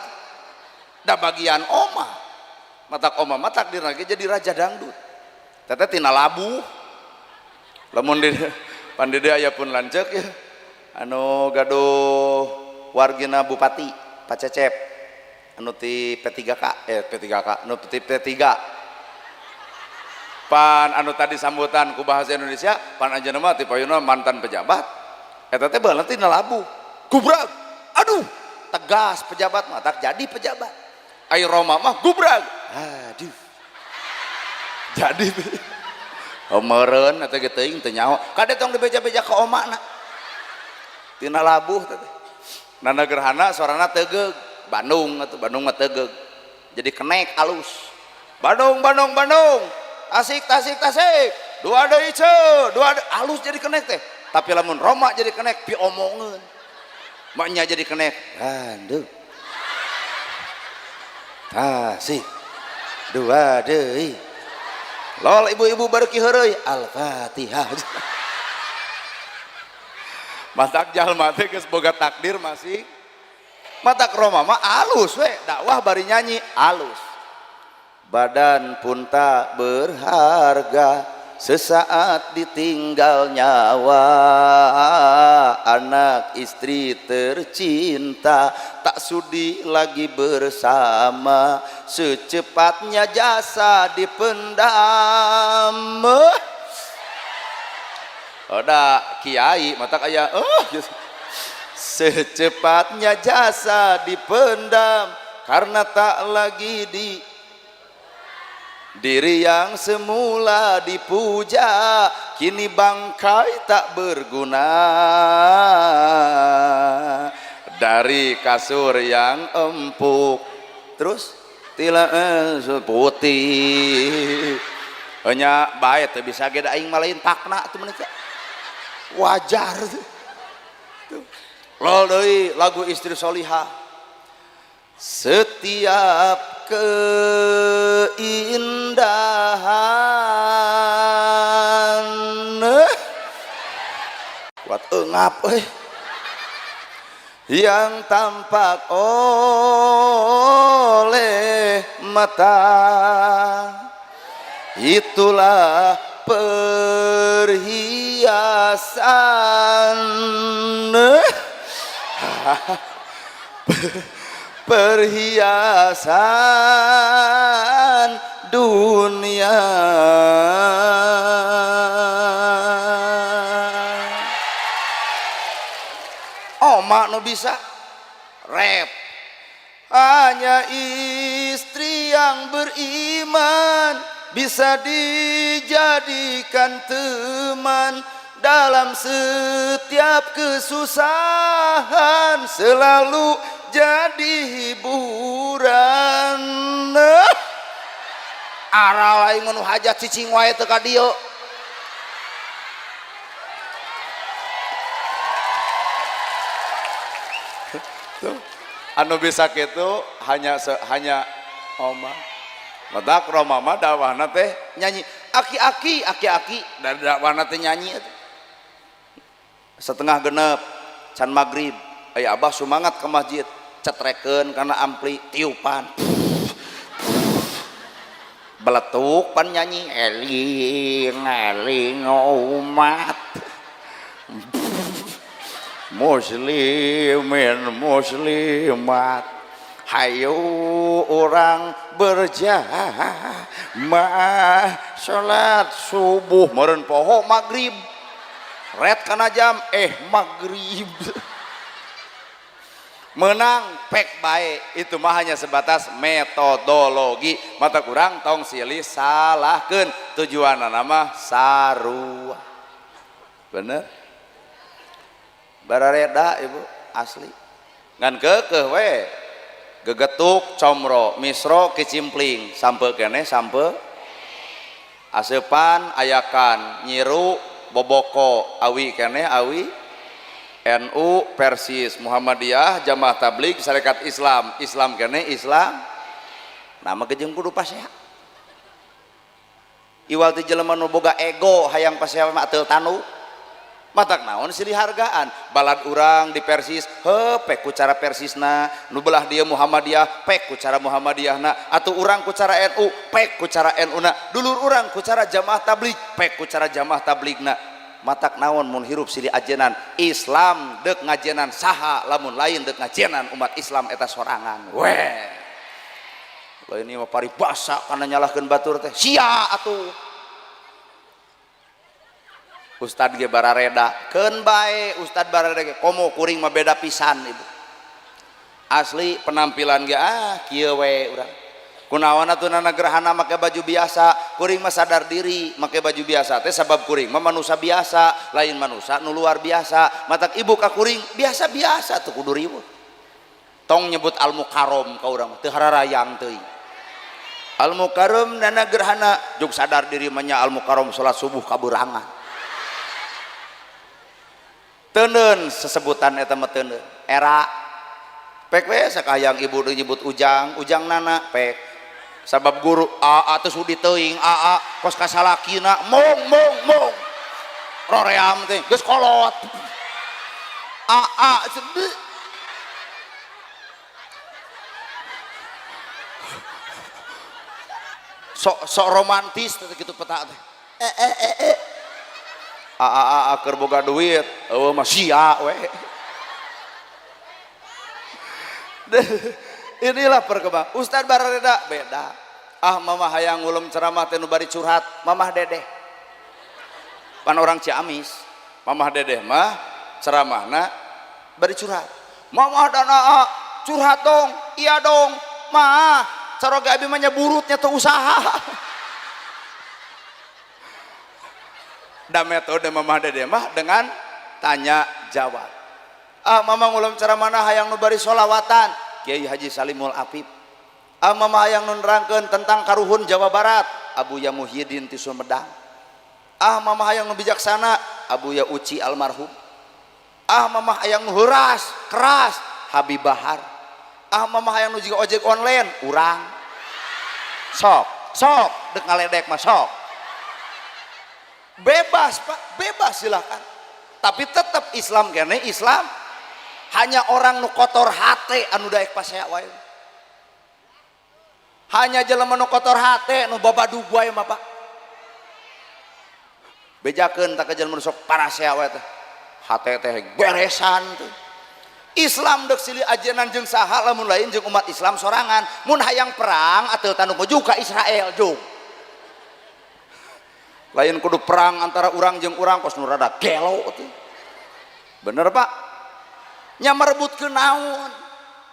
da bagian oma matak oma matak dina ge jadi raja dangdut teteh tina labu lamun di pandede aya pun lanceuk ya anu gaduh wargina bupati Pacecep anu ti P3K P3K anu ti P3 pan anu tadi sambutan ku bahasa Indonesia pan anjeunna mah ti payuna mantan pejabat eta teh baheula tina labu gubrag aduh tegas pejabat mah tak jadi pejabat ai Roma mah gubrag aduh jadi meureun eta ge teuing teu nyaho kade tong dibeja-beja ka omana tina labuh teh nana gerhana suarana tegeug Bandung atuh Bandung mah tegeug jadi kenek alus Bandung Bandung Bandung Tasik Tasik Tasik dua deui ceu dua alus jadi kenek teh tapi lamun Roma jadi kenek pi omongeun maknya jadi kenek Bandung Tasik dua deui lol ibu-ibu bareuki heureuy Al-Fatihah matak jalma teh geus boga takdir masih matak Roma mah alus we dakwah bari nyanyi alus badan pun tak berharga sesaat ditinggal nyawa anak istri tercinta tak sudi lagi bersama secepatnya jasa dipendam ada kiai mata kayak secepatnya jasa dipendam karena tak lagi di diri yang semula dipuja kini bangkai tak berguna dari kasur yang empuk terus tila putih hanya baik tuh bisa geda aing malain takna tuh menika wajar tuh lol deui lagu Istri Solihah setiap keindahan kuat engap yang tampak oleh mata itulah perhiasan perhiasan dunia oma nu bisa rap hanya istri yang beriman bisa dijadikan teman dalam setiap kesusahan selalu jadi hiburan arah lain menu hajat cicing wae teu ka dieu anu bisa kitu hanya oma matak Roma mah dakwahna teh nyanyi aki-aki dari dakwahna teh nyanyi setengah genep can magrib aya abah sumangat ke masjid cetrekeun karena ampli tiupan beletuk pan nyanyi eling eling umat muslimin muslimat hayu orang berjamaah salat subuh meureun poho magrib red kana jam magrib menang pek baik itu mah hanya sebatas metodologi mata kurang tong silih salahkeun tujuanna nama sarua bener barareda ibu asli ngan keukeuh we gegetuk comro misro kicimpling sampe keneh sampe asepan ayakan nyiru boboko awi kene awi NU Persis Muhammadiyah Jamaah Tabligh Syarikat Islam Islam kene Islam nama gejeng kudu pasea iwal ti jelema nu boga ego hayang pasea mah teu tanu matak naon silih hargaan balad urang di Persis pek ku cara Persisna nu belah dia Muhammadiyah pek ku cara Muhammadiyahna atuh urang ku cara NU pek ku cara NU na dulur urang ku cara Jamaah Tabligh pek ku cara Jamaah Tablighna matak naon mun hirup silih ajenan Islam deuk ngajenan saha lamun lain deuk ngajenan umat Islam eta sorangan weh lain ieu mah paribasa kana nyalahkeun batur teh sia atuh Ustad ge barareda keun bae Ustad barareda ge komo kuring mah beda pisan ibu asli penampilan ge kieu we urang kunaon atuh gerhana make baju biasa kuring mah sadar diri make baju biasa teh sabab kuring mah manusia biasa lain manusia nu luar biasa matak ibu ka kuring biasa-biasa tuh kudu ribut tong nyebut al mukarrom ka urang teu hararayang teuing al mukarrom nana gerhana jug sadar diri mah nya al mukarrom salat subuh kaburangan teuneun sesebutan eta mah teuneun era pek we sakayang ibu nyebut ujang nana pek sabab guru aa teh sudi teuing aa kos kasalakina mong roream teh geus kolot aa sedih sok romantis teh kitu peta teh keur boga duit eueuh mah sia we inilah perkembang Ustad barareda beda mamah hayang ngulum ceramah teh nu bari curhat mamah dedeh pan orang Ciamis mamah dedeh mah ceramahna bari curhat mamah dan curhat dong iya dong mah caroga abi mah nya burutnya teu usaha da metode mamah dede mah dengan tanya jawab mamah ngulum ceramahna hayang nu bari sholawatan Kiai Haji Salimul Apip mamah hayang nu nerangkeun tentang karuhun Jawa Barat Abuya Muhyiddin ti Sumedang mamah hayang nu bijaksana Abuya Uci almarhum mamah hayang nu heuras keras Habib Bahar mamah hayang nu jiga ojek online urang sok deuk ngaledek mah sok bebas pak bebas silakan tapi tetap Islam kene Islam hanya orang nu kotor hate anu daek pasea wae hanya jelema nu kotor hate nu babadu wae mah pak bejakeun tak jelema nu sok parasea wae teh hate teh beresan teh Islam deuk silih ajenan jeung saha lamun lain jeung umat Islam sorangan mun hayang perang atuh tanu maju ka Israel jung lain kudu perang antara urang jeung urang kos nu rada gelo tuh bener pak nya merebutkeun naon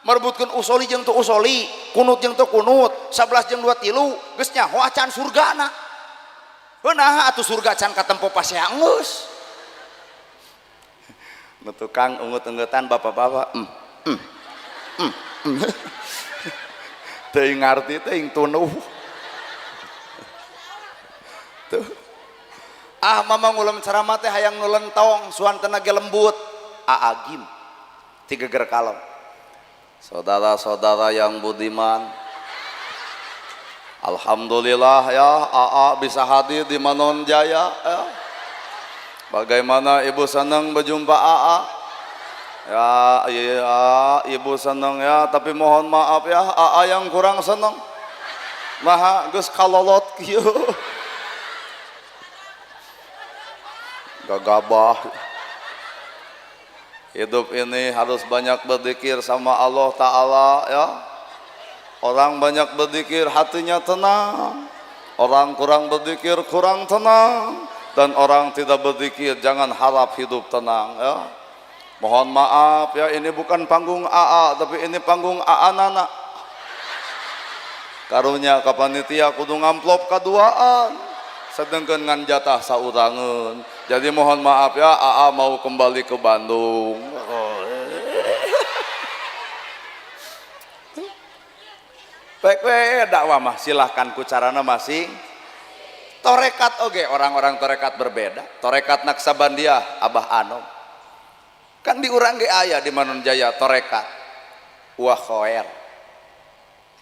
merebutkeun usoli jeung teu usoli kunut jeung teu kunut 11 jeung 2 tilu geus nyaho acan surgana beunah atuh surga can katempo pasea geus nu tukang ungut-ungutan bapak-bapak teuing ngarti teuing tunuh tuh mamah ngulum ceramah teh hayang nu lentong suantana ge lembut aagim ti geger kalem saudara-saudara yang budiman alhamdulillah ya bisa hadir di Manon Jaya ya. Bagaimana ibu senang berjumpa ya iya ibu senang ya tapi mohon maaf ya yang kurang senang nah geus kalolot kieu gagabah hidup ini harus banyak berzikir sama Allah Ta'ala ya orang banyak berzikir hatinya tenang orang kurang berzikir kurang tenang dan orang tidak berzikir jangan harap hidup tenang ya mohon maaf ya ini bukan panggung AA tapi ini panggung AA Nana karunya ka panitia kudu ngamplop kaduaan sedengkeun ngan jatah saurangeun jadi mohon maaf ya AA mau kembali ke Bandung baik dakwah mah silahkan ku carana masing Torekat oge orang-orang torekat berbeda. Torekat Naksabandiah Abah Anom kan di urang ge aya di Manunjaya torekat Wah Khoer,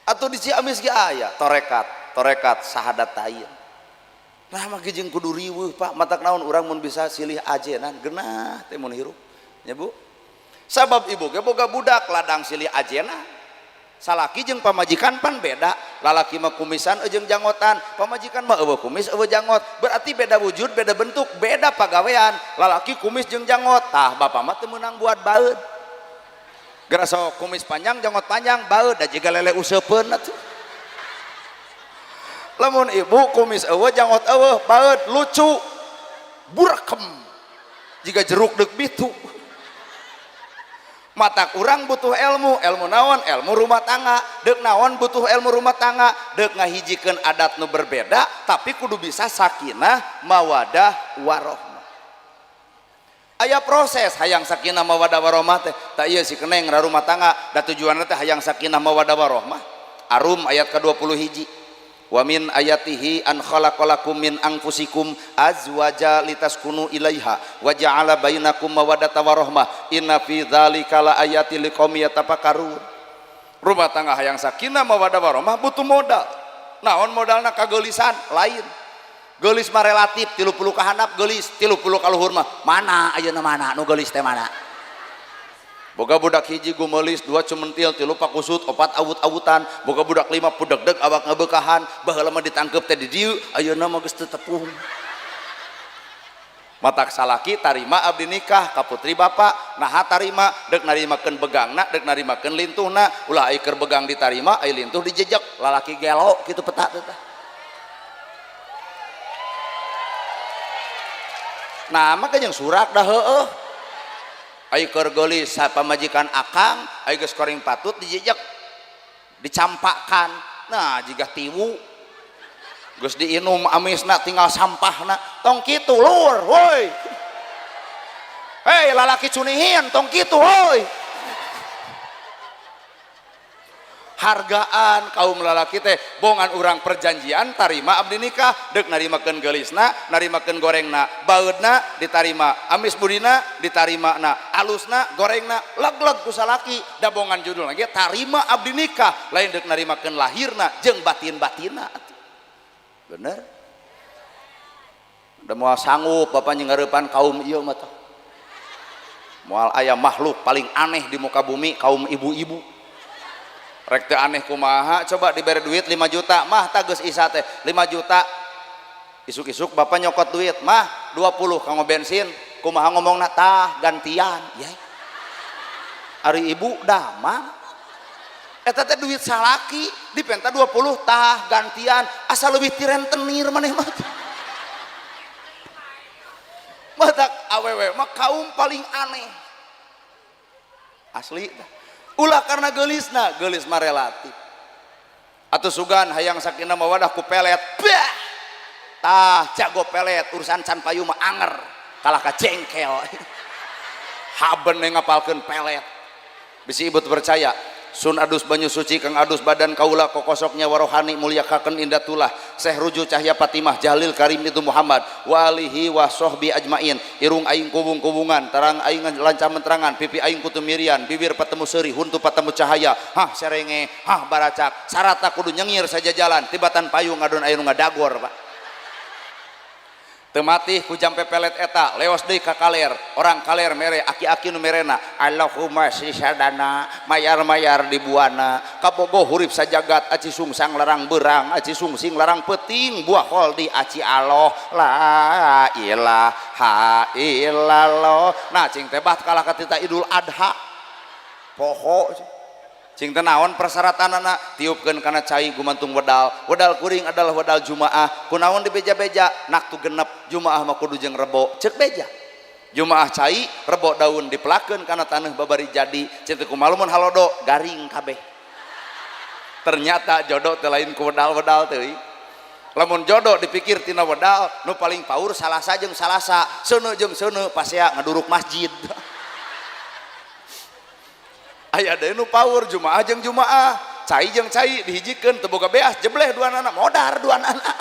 atau di Ciamis ge aya torekat Sahadatain. Nah mah jeung kudu riweuh Pak, matak naon urang mun bisa silih ajenan genah teh mun hirup nya Bu. Sabab ibu ge boga budak ladang silih ajenan. Salaki jeung pamajikan pan beda, lalaki mah kumisan jeung janggotan, pamajikan mah eueuh kumis eueuh janggot, berarti beda wujud beda bentuk beda pagawean. Lalaki kumis jeung janggot, tah bapa mah teu meunang buat baeud, gara sok kumis panjang janggot panjang baeud da jiga lele useupeun atuh. Lamun ibu kumis eueuh janggot eueuh baeud lucu burekem jiga jeruk deuk bitu. Matak urang butuh ilmu naon ilmu rumah tangga, deuk naon butuh ilmu rumah tangga, deuk ngahijikeun adat nu berbeda tapi kudu bisa sakinah mawadah warohmah. Aya proses hayang sakinah mawadah warohmah teh tak ieu si keneng rumah tangga da tujuanna teh hayang sakinah mawadah warohmah. Arum ayat ke-21, wa min ayatihi an khalaqalakum min anfusikum azwaja litaskunu ilaiha wa ja'ala bainakum mawaddata warahmah inna fi dzalika laayatil liqaumi yatafakkarun. Rumah tangga hayang sakinah mawaddah warahmah butuh modal. Naon modalna? Kageulisan lain. Geulis mah relatif 30 ka handap geulis, 30 ka luhur mah mana ayeuna mana nu geulis teh mana? Boga budak hiji gumelis, 2 cumentil, 3 pakusut, 4 awut-awutan, boga budak 5 pudeg-deg awak ngabeukahan, baheula mah ditangkep teh di dieu, ayeuna mah geus teu tepung. Matak salaki tarima abdi nikah ka putri bapa, naha tarima deuk narimakeun begangna, deuk narimakeun lintuhna, ulah ai keur begang ditarima, ai lintuh dijejek, lalaki gelo kitu peta teh. Nah, maka jeung surak dah heueuh. Ai keur geulis pamajikan akang ai geus koring patut dijejek dicampakan. Nah jiga tiwu geus diinum amisna tinggal sampahna tong kitu lur woi, hei lalaki cunihin tong kitu woi. Hargaan kaum lalaki teh bongan urang perjanjian tarima abdi nikah deuk narimakeun geulisna narimakeun gorengna baeudna ditarima amis budina ditarimana alusna gorengna leg-leg ku salaki da bongan judul lagi tarima abdi nikah lain deuk narimakeun lahirna jeung batin-batinna. Bener da moal sanggup bapa nyenggareupan kaum ieu mah teh moal aya makhluk paling aneh di muka bumi kaum ibu-ibu. Rek teu aneh kumaha coba diberi duit 5 juta mah tah geus isa teh 5 juta isuk-isuk bapak nyokot duit mah 20 kanggo bensin kumaha ngomongna tah gantian ya ari ibu damang eta teh duit salaki dipenta 20 tah gantian asa leuwih ti rentenir maneh mah matak awewe mah kaum paling aneh asli ulah karena geulisna geulis mah relatif atuh sugan hayang sakinah mawadah ku pelet bah tah jago pelet urusan can payu mah anger kalah ka jengkel haben we ngapalkeun pelet bisi ibu percaya sun adus banyu suci kang adus badan kaula kokosoknya warohani mulyakakeun indatullah Syekh Ruju Cahya Fatimah Jalil Karim itu Muhammad wa alihi wa sahbi ajmain irung aing kubung-kubungan tarang aing lancam menterangan pipi aing kutu mirian bibir patemu seuri huntu patemu cahaya hah serenge hah baracak sarata kudu nyengir saja jalan tibatan payung ngadon aya nu ngadagor Pak teu matih ku jampe pelet eta leos deui ka kaler orang kaler mere aki-aki nu merena Allahumma sisadana mayar-mayar di buana kabogo hurip sajagat aci sungsang larang berang aci sungsing larang peting buah holdi aci Allah la ilaha illallah. Nah cing teh bat kalah katita Idul Adha poho cing teh naon persaratanana tiupkeun kana cai gumantung wedal kuring adalah wedal jumaah kunaon dibeja-beja naktu genep jumaah mah kudu jeung rebo ceuk beja jumaah cai rebo daun dipelakeun kana taneuh babari jadi cing teh kumaha mun halodo garing kabeh ternyata jodoh teh lain ku wedal-wedal teuing lamun jodoh dipikir tina wedal nu paling paur salasa jeung salasa seuneu jeung seuneu pasea ngaduruk masjid aya deui nu paur jumaah jeung jumaah cai jeung cai dihijikeun teu boga beas jebleh duanana modar duanana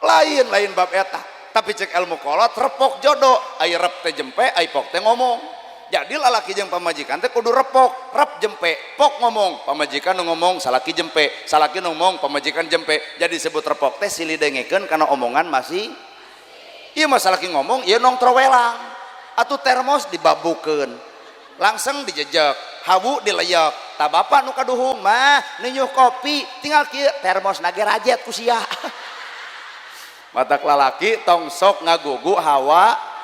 lain bab eta. Tapi cek ilmu kolot repok jodoh ai rep teh jempe ai pok teh ngomong. Jadi lalaki jeung pamajikan teh kudu repok, rep jempe, pok ngomong, pamajikan nu ngomong salaki jempe, salaki nu ngomong pamajikan jempe. Jadi sebut repok teh silih dengekeun kana omongan masih. Ieu mah salaki ngomong ieu nong trowelang. Atuh termos dibabukeun. Langsung dijejek, hawu dileyak. Tak bapak nu kaduhung mah ninyuh kopi tinggal kieu termos nage rajet ku sia. Matak lalaki tong sok ngagugu hawa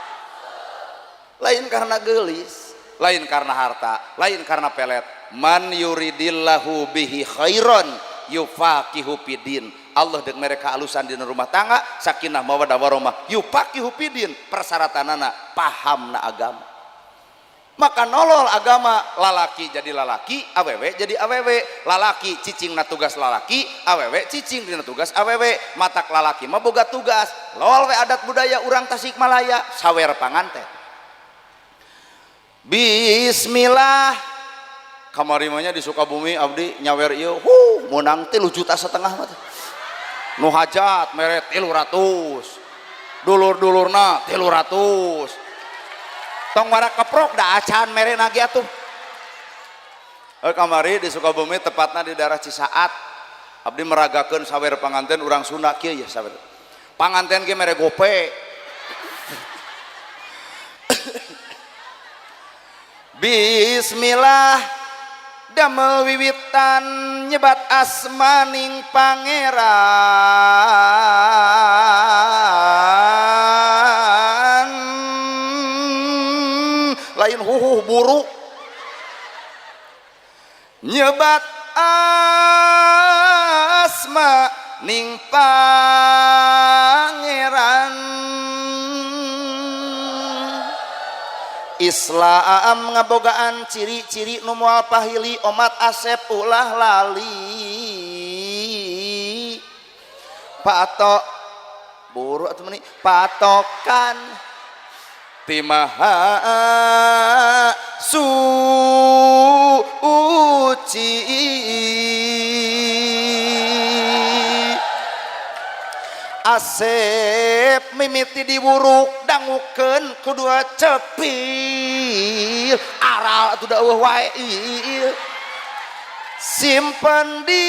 lain karena gelis, lain karena harta, lain karena pelet. Man yuridillahu bihi khairan yufaqihu fidin. Allah deuk mereka alusan di rumah tangga sakinah mawaddah warahmah yufaqihu fidin persaratanana pahamna agama. Maka nolol agama lalaki jadi lalaki, awewe jadi awewe. Lalaki cicingna tugas lalaki, awewe cicing dina tugas awewe. Matak lalaki mah boga tugas. Lol we adat budaya urang Tasikmalaya sawer panganten. Bismillah. Kamari mah nya di Sukabumi abdi nyawer ieu, menang 3,5 juta mah. Nu hajat mere 300. Dulur-dulurna 300. Tong wara keprok da acan mere nage atuh. Kamari di Sukabumi tepatna di daerah Cisaat. Abdi meragakeun sawer panganten urang Sunda kieu ya sawer. Panganten ge mere gope. Bismillah damel wiwitan nyebat asmaning pangeran. Lain huhuh buru nyebat asma ning pangeran. Islam ngabogaan ciri-ciri nu moal pahili omat asep ulah lali patok buru atau meni patokan timaha suci asep mimiti diburuk dangukeun kudua cepil aral atuh daweuh wae simpen di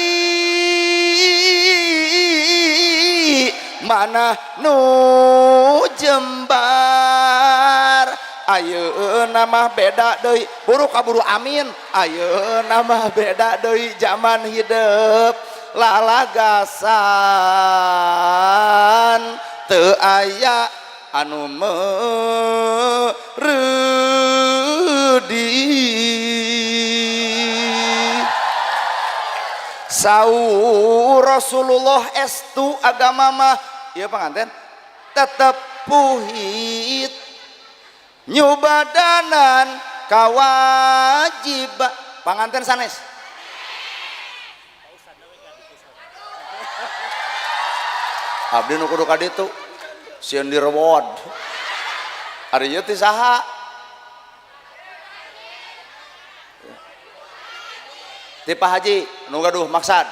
mana nu jembar ayeuna mah beda deui buru kaburu amin ayeuna mah beda deui zaman hidup lalagasan teu aya anu mereudi saur Rasulullah estu agama mah ieu panganten tetep puhit nyubadanan kawajib panganten sanes abdi nu kudu ka ditu sieun di reward ari ieu ti saha ti Pak Haji nu gaduh maksad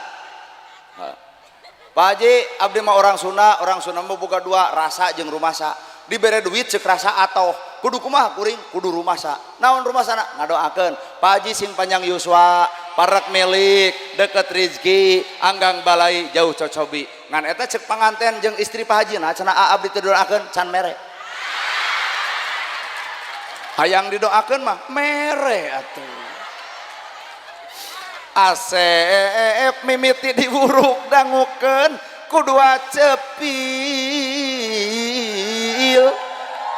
Pak Haji abdi mah orang Sunda mah boga dua rasa jeung rumasa dibere duit ceuk rasa atoh kudu kumaha kuring kudu rumasa naon rumasana ngadoakeun Pak Haji sing panjang yuswa parek milik deket rezeki anggang balai jauh cocobi ngan eta cek panganten jeung istri Pak Haji nah cenah abdi teu doakeun can mere hayang didoakeun mah mere atuh asep mimiti diburuk dangukeun kudua cepil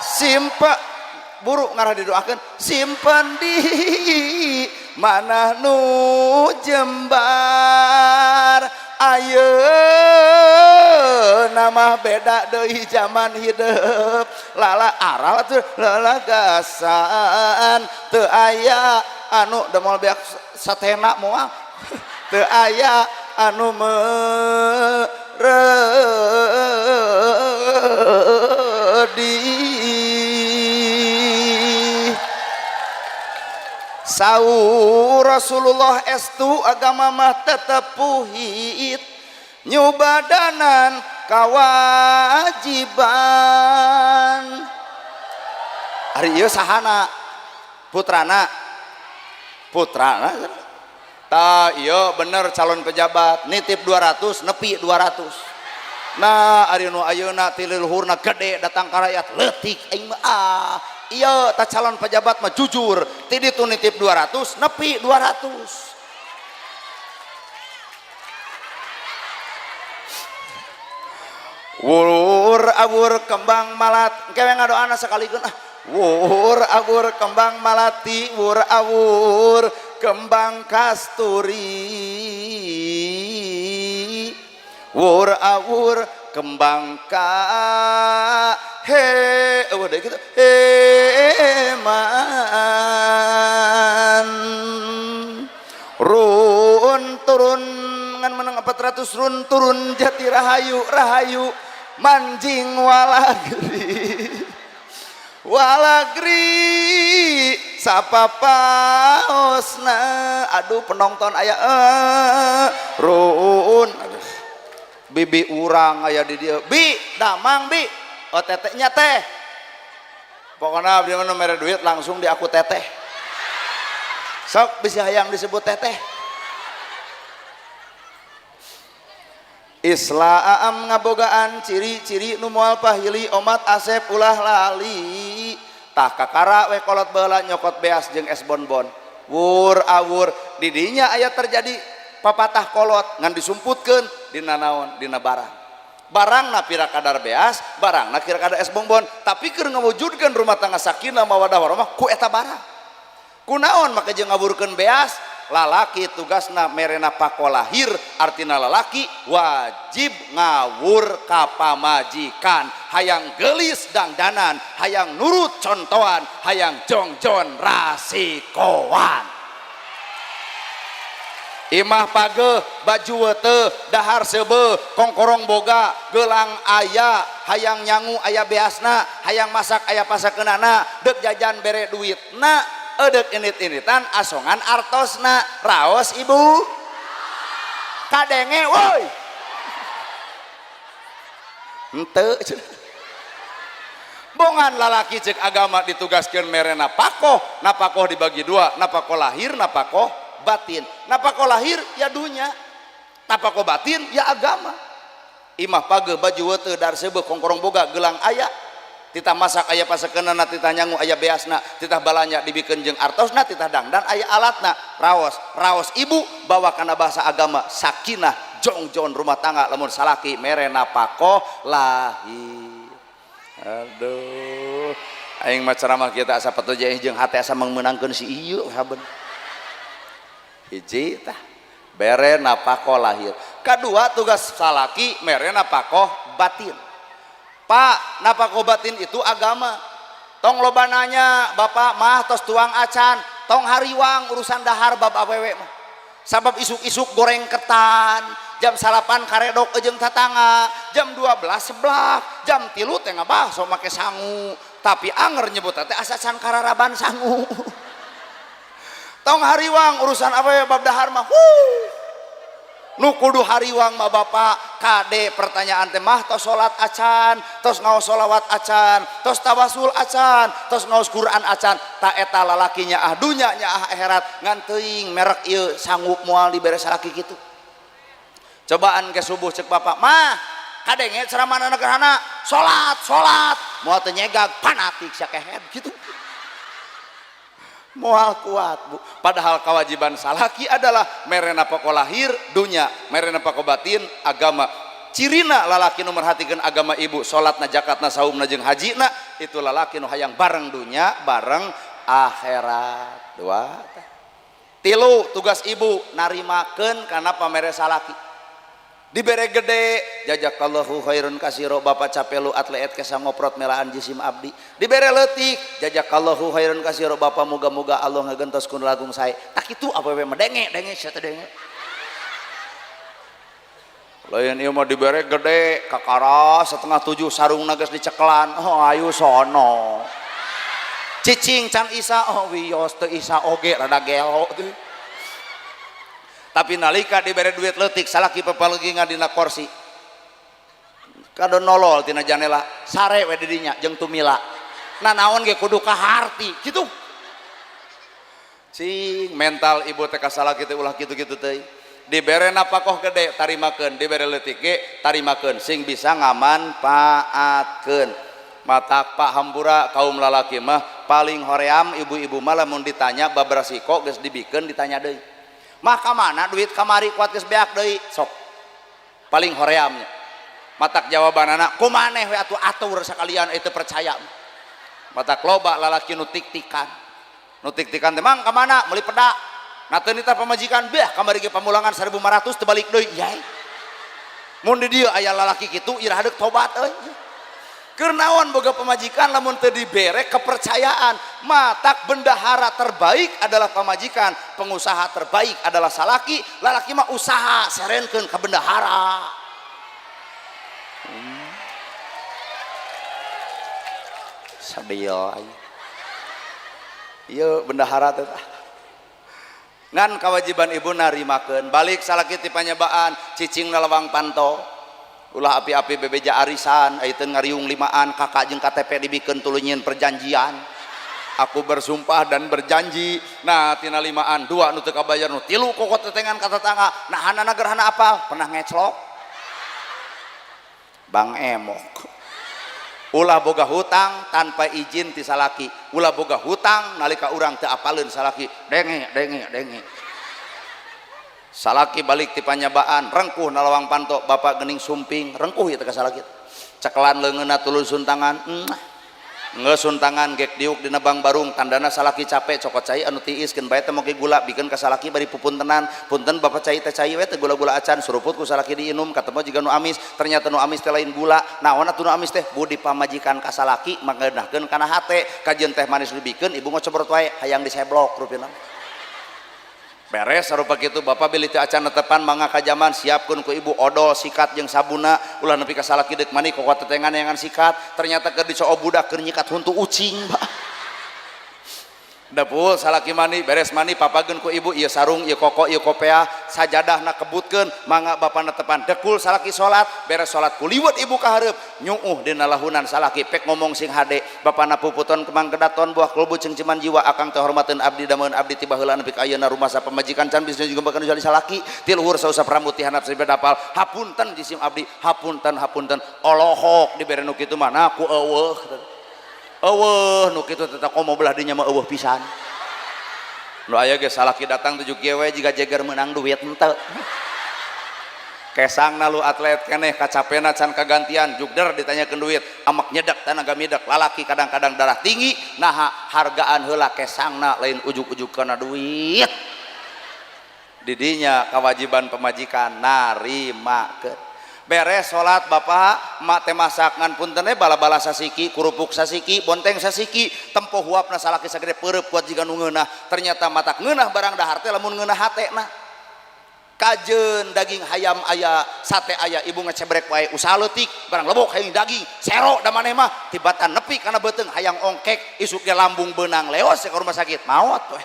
simpa buruk ngarah didoakeun simpen di mana nu jembar ayeuna mah beda deui zaman hidup lala aral atuh lalagasan teu aya anu da moal beak satena moal teu aya anu mereudi saur Rasulullah estu agama mah tetep puhit nyubadanan kewajiban. Ari ieu sahana putrana ta iya bener calon pejabat nitip 200 nepi 200. Nah ari nu ayeuna ti leluhurna gede datang ka rakyat leutik aing mah iya ta calon pejabat mah jujur ti ditu nitip 200 nepi 200. Wur awur kembang malat kewe ngadoana sakalikeun wur awur kembang malati wur awur kembang kasturi wur awur kembang udah gitu man run turun ngan menang 400 run turun jati rahayu rahayu manjing walagri sapapaosna aduh penonton aya ruun bibi urang aya di dia bi damang bi oh teteknya teh pokoknya abdi mah mere duit langsung di aku teteh sok bisa hayang disebut teteh. Islam ngabogaan ciri-ciri nu moal pahili omat asep ulah lali tah kakara we kolot baheula nyokot beas jeung es bonbon wur awur didinya aya terjadi papatah kolot ngan disumputkeun dina naon dina barang na pira kadar beas barang na kira kadar es bonbon tapi keur ngawujudkeun rumah tangga sakinah mawadah warahmah ku eta barang kunaon make jeung ngawurkeun beas lalaki tugasna merena pakolahir artina lalaki wajib ngawur ka pamajikan hayang gelis dangdanan hayang nurut contohan hayang jongjon rasikoan imah page baju wete dahar sebe kongkorong boga gelang aya hayang nyangu aya beasna hayang masak aya pasakeunana deuk jajan bere duitna edek init-initan asongan artosna raos ibu kadenge woi henteu bongan lalaki cek agama ditugaskeun mere napakoh napakoh dibagi dua napakoh lahir napakoh batin napakoh lahir ya dunya napakoh batin ya agama imah page baju wete dar sebe kongkorong boga gelang aya titah masak aya pasakeunana titah nyangu aya beasna titah balanya dibikeun jeung artosna titah dangdan aya alatna raos ibu bawa kana bahasa agama sakinah jongjon rumah tangga lamun salaki mere napakoh lahir. Aduh aing mah ceramah kieu teh asa patuh jeung hate asa meunangkeun si ieu saben hiji tah bere napakoh lahir kadua tugas salaki mere napakoh batin. Pak, napakoh batin itu agama. Tong loba nanya, bapak mah tos tuang acan, tong hariwang urusan dahar bab awewe mah. Sabab isuk-isuk goreng ketan, jam 8 karedok jeung tatangga, jam 12 seblak, jam 3 teh ngabahso make sangu, tapi anger nyebut teh asa can kararaban sangu. Tong hariwang urusan awewe bab dahar mah. Nu kudu hariwang mah bapak kade pertanyaan teh mah tos salat acan tos ngaos sholawat acan tos tawasul acan tos ngaos Quran acan ta eta lalakinya dunya nya akhirat ngan teuing merek ieu sanggup moal dibere salaki kitu cobaan ke subuh cek bapak mah kadenge ceramah negarana salat moal teu nyegag fanatik sakehed gitu moal kuat bu padahal kewajiban salaki adalah mere napakoh lahir dunya mere napakoh batin agama cirina lalaki nu merhatikeun agama ibu salatna zakatna saumna jeung hajina itu lalaki nu hayang bareng dunya bareng akhirat dua tilu tugas ibu narimakeun kana pamere salaki dibere gede jazakallahu khairun kasiro bapak capelu atlet kesa ngoprot melaan jisim abdi dibere leutik jazakallahu khairun kasiro bapak muga-muga Allah ngagentoskeun lagung sae tak kitu awewe mah denge sia teh denge lain ieu mah dibere gede kakara 6:30 sarungna geus diceklan oh ayu sono cicing can isa oh wios teu isa oge rada gelo teh tapi nalika dibere duit leutik salaki papalegingan dina kursi kado nolol tina janela sare we didinya jeung tumila nanaon ge kudu kaharti gitu cing mental ibu teh kasalaki teh ulah kitu-kitu teh dibere napakoh gede tarimakeun dibere leutik ge tarimakeun sing bisa ngamanfaatkeun matak pak hampura kaum lalaki mah paling hoream ibu-ibu mah lamun ditanya babrasiko geus dibikeun ditanya deui mah ka mana duit kamari kuat geus beak deui sok paling horeamnya matak jawabanana kumaneh we atuh atur sakalian itu percaya matak loba lalaki nu tik-tikan teh mang ka mana meuli peda na teu nita pamajikan beh kamari ge pamulangan 1.500 teu balik deui yai mun di dieu aya lalaki kitu ira hadeup tobat euy keur naon boga pamajikan lamun teu dibere kepercayaan matak bendahara terbaik adalah pamajikan pengusaha terbaik adalah salaki lalaki mah usaha serenkeun ka bendahara sadeyo ieu bendahara teh ngan kewajiban ibu narimakeun balik salaki ti panyabaan cicing lawang panto ulah api-api bebeja arisan ayeuna ngariung limaan kakak jeung KTP dibikeun tuluy perjanjian aku bersumpah dan berjanji nah tina limaan dua nu teu kabayar nu tilu kokot tetengan ka tetangga nahanana gerhana apa pernah ngeclok Bang Emok ulah boga hutang tanpa izin ti salaki ulah boga hutang nalika urang teu apaleun salaki denge salaki balik ti panyabaan rengkuh nalawang panto bapak geuning sumping rengkuh ieu teh ka salaki cekelan leungeunna tuluy suntangan geus suntangan gek diuk dina bang barung tandana salaki capek cokot cai anu tiiskeun bae teh moge gula bikeun ka salaki bari pupuntenan punten bapak cai teh cai we teh gula-gula acan suruput ku salaki diinum katemu jiga nu amis ternyata nu amis teh lain gula naon atuh nu amis teh budi pamajikan ka salaki mangeunahkeun kana hate kajeun teh manis dibikeun ibu ngocobrot wae hayang diseblok rupina beres sarupa kitu bapak beli teh acan netepan mangga ka jaman siapkeun ku ibu odol sikat jeung sabuna ulah nepi ka salaki deuk mani kokot tetengan yangan sikat ternyata keur dicoo budak keur nyikat huntu ucing dapul salaki mani beres mani papageun ku ibu ieu sarung ieu koko ieu kopea sajadahna kebutkeun mangga bapa netepan dekul salaki salat beres salat kuliwet ibu ka hareup nyuuh dina lahunan salaki pek ngomong sing hade bapana puputon kemang kedaton buah kolbu ceung ciman jiwa akang teh hormateun abdi dameun abdi ti baheula nepi ka ayeuna rumasa pamajikan can bisnis juga bakal jadi salaki ti luhur sausap rambut ti handap sabeda dapal hapunten jisim abdi hapunten olohok dibere nu kitu mah na ku eueuh nu kitu teh komo belah dinya mah eueuh pisan nu aya ge salaki datang 7 kieu we jiga jeger meunang duit henteu kesangna lu atlet keneh kacapena can kagantian jugder ditanyakeun duit amak nyedak tanaga midak lalaki kadang-kadang darah tinggi naha hargaan heula kesangna lain ujug-ujug kana duit didinya kewajiban pemajikan narimakeun beres salat bapak mak teh masak ngan punten bala-bala sasiki kurupuk sasiki bonteng sasiki tempo huapna salaki sagede peureup kuat jiga nu ngeunah ternyata matak ngeunah barang dahar teh lamun ngeunah hatena kajeun daging hayam aya sate aya ibu ngecebrek wae usaha leutik barang lebok hayang daging sero da maneh mah tibatan nepi kana beuteung hayang ongkek isuk ge lambung beunang leos ka rumah sakit maot we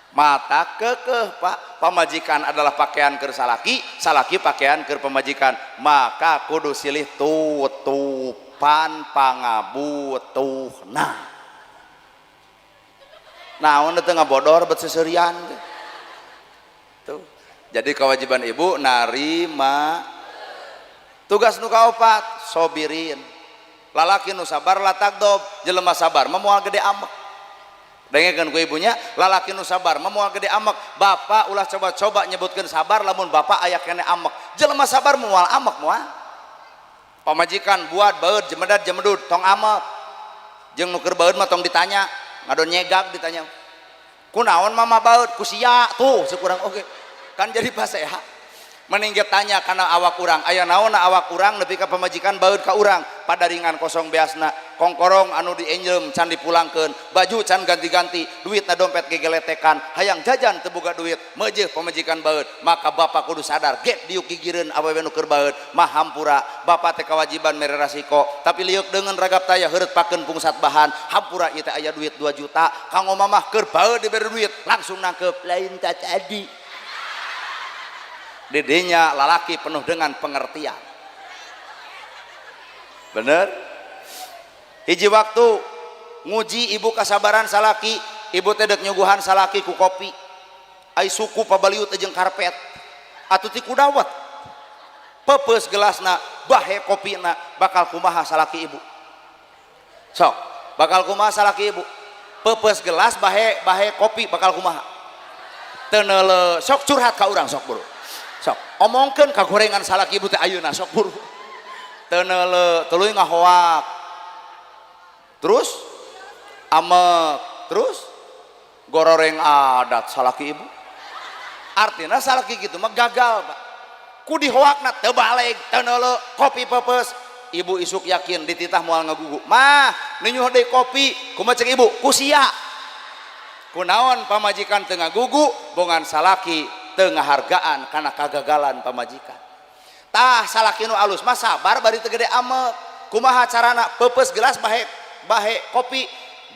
mata kekeh pak pamajikan adalah pakaian keur salaki salaki pakaian keur pamajikan maka kudu silih tutupan pangabutuhna naon teu ngabodor bet seseurian tuh jadi kewajiban ibu narima tugas nu kaopat sobirin lalaki nu sabar latagdob jelema sabar mah moal gede amek dengekeun ku ibunya lalaki nu sabar mah moal gede amek bapak ulah coba-coba nyebutkeun sabar lamun bapak aya kene amek jelema sabar moal amek moal pamajikan buat baeud jemedat jemedut tong amek jeung nu keur baeud mah tong ditanya ngadon nyegag ditanya kunaon mama baeud ku sia tuh sekurang oke kan jadi paseha mending tanya karena awak urang aya naon awak urang nepi ka pamajikan baeud ka urang padaringan kosong beasna kongkorong anu dienjem can dipulangkeun baju can ganti-ganti duitna dompet gegeletekan hayang jajan teu boga duit meujeuh pamajikan baeud maka bapak kudu sadar gek diuk gigireun awewe nu keur baeud mah hampura bapak teh kewajiban mere rasiko tapi liuk dengan ragap taya heureut pakeun pungsat bahan hampura ieu teh aya duit 2 juta kanggo mamah keur baeud dibere duit langsung nangkep lain tak tadi didinya lalaki penuh dengan pengertian bener. Hiji waktu nguji ibu kasabaran salaki, ibu teh deuk nyuguhan salaki ku kopi, ai suku pabaliut jeung karpet atuh ti kudawat pepeus gelasna bahe kopina bakal kumaha salaki ibu sok bakal kumaha salaki ibu pepeus gelas bahe kopi bakal kumaha teu neuleuh sok curhat ka urang sok buru sok omongkeun ka gorengan salaki ibu teh ayeuna sok buru teu neuleuh tuluy ngahoak terus amek terus gororeng adat salaki ibu artinya salaki gitu mah gagal Pak ku dihoakna teu balik teu neuleuh kopi pepeus ibu isuk yakin dititah moal ngagugu mah ninyuh deui kopi kumaha ceuk ibu ku sia kunaon pamajikan teu ngagugu bongan salaki teu ngahargaan kana kagagalan pamajikan tah salaki nu alus mah sabar bari teu gede amek kumaha carana pepeus gelas bahe kopi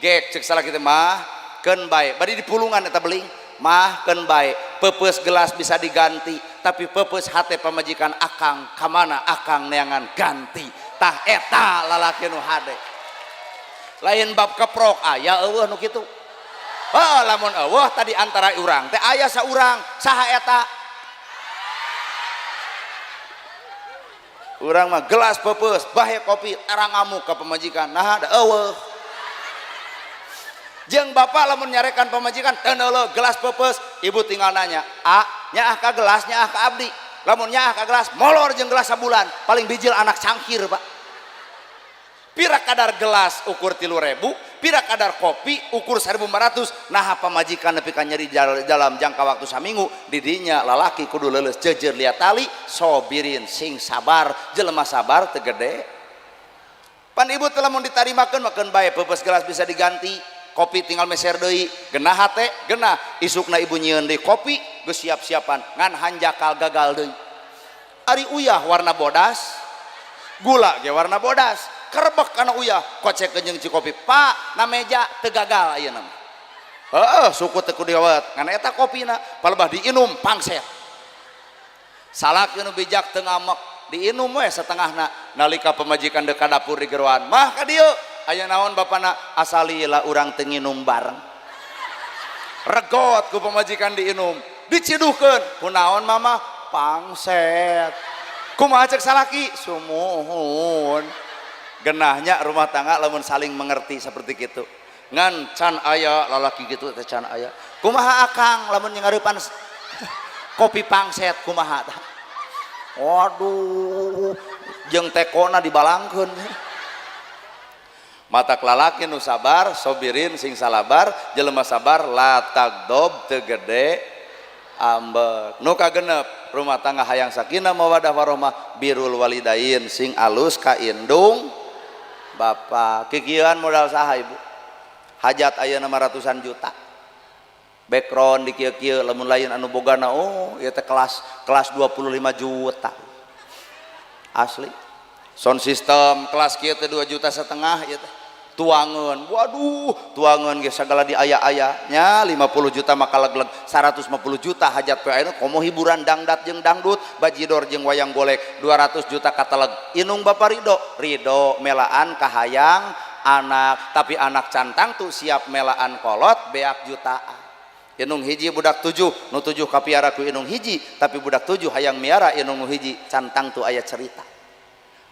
gek cek salaki teh mah keun bae bari dipulungan eta beling mah keun bae pepeus gelas bisa diganti tapi pepeus hate pamajikan akang kamana akang neangan ganti tah eta lalaki nu hade lain bab keprok aya eueuh nu kitu lamun eueuh tadi antara urang teh aya saurang saha eta urang mah gelas pepeus bahe kopi tarang ngamuk ka pamajikan nah da eueuh jeung bapak lamun nyarekan pamajikan teu neuleuh gelas pepeus ibu tinggal nanya nyaah ka gelas nyaah ka abdi lamun nyaah ka gelas molor jeung gelas sabulan paling bijil anak cangkir Pak pira kadar gelas ukur 3.000 pira kadar kopi ukur 1.500 nah pamajikan nepi ka nyeri dalam jangka waktu saminggu didinya lalaki kudu leuleus jejer liat tali sobirin sing sabar jelema sabar teu gede pan ibu teh lamun ditarimakeun makeun bae pepeus gelas bisa diganti kopi tinggal meser deui genah hate genah isukna ibu nyieun deui kopi geus siap-siapan ngan hanjakal gagal deui ari uyah warna bodas gula ge warna bodas kerebek kana uyah kocekeun jeung ci kopi Pak na meja teu gagal ayeuna mah heeh suku teu kudu diawet ngan eta kopina palebah diinum pangset salaki nu bijak teu ngamek diinum we setengahna nalika pamajikan deuk ka dapur di geroan mah ka dieu aya naon bapana asalilah urang teu nginum bareng regot ku pamajikan diinum diciduhkeun kunaon mama pangset kumaha ceuk salaki sumuhun genahnya rumah tangga lamun saling mengerti seperti gitu ngan can aya lalaki gitu teh can aya kumaha akang lamun ngarupan kopi pangset kumaha tah waduh jeung tekona dibalangkeun mata lalaki nu sabar sobirin sing salabar jelema sabar la tagdob teu gede ambek nu kagenep rumah tangga hayang sakinah mawadah warahmah birrul walidain sing alus ka indung bapak kikieuan modal saha ibu hajat ayeuna mah ratusan juta background di kieu-kieu lamun lain anu bogana oh ieu teh kelas 25 juta asli sound system kelas kieu teh 2,5 juta ieu teh tuangan waduh tuangan ge sagala di aya-ayanya 50 juta maka leg-leg 150 juta hajat pe ayeuna komo hiburan dangdat jeung dangdut bajidor jeung wayang golek 200 juta kataleg inung bapak ridho melaan kahayang anak tapi anak cantang tuh siap melaan kolot beak jutaan inung hiji budak 7 nu 7 kapiara ku inung hiji tapi budak 7 hayang miara inung nu hiji cantang tuh aya cerita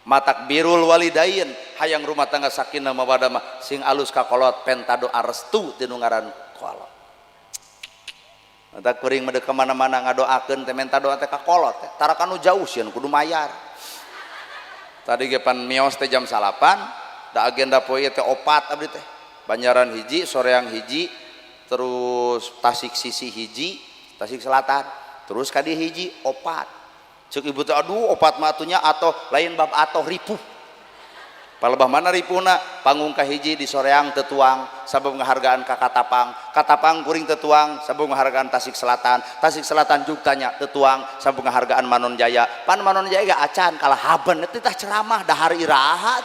matak birul walidain hayang rumah tangga sakinah mawadah mah sing alus ka kolot pentado arestu tinu ngaran kolot matak kuring mah ka mana-mana ngadoakeun teh menta doa teh ka kolot teh tarakan nu jauh sieun kudu mayar tadi ge pan mios teh jam 8 da agenda poe teh 4 abdi teh Banjaran hiji soreang hiji terus Tasik sisi hiji Tasik Selatan terus kadi hiji opat cek ibu teh aduh opat matunya atau lain bab atau ripuh palebah mana ripuhna panggung ka hiji di soreang tetuang sabab ngahargaan ka katapang kuring tetuang sabab ngahargaan Tasik Selatan juk tanya tetuang sabab ngahargaan Manon Jaya pan Manon Jaya ga acan kalah haben teh tah ceramah dahar iraha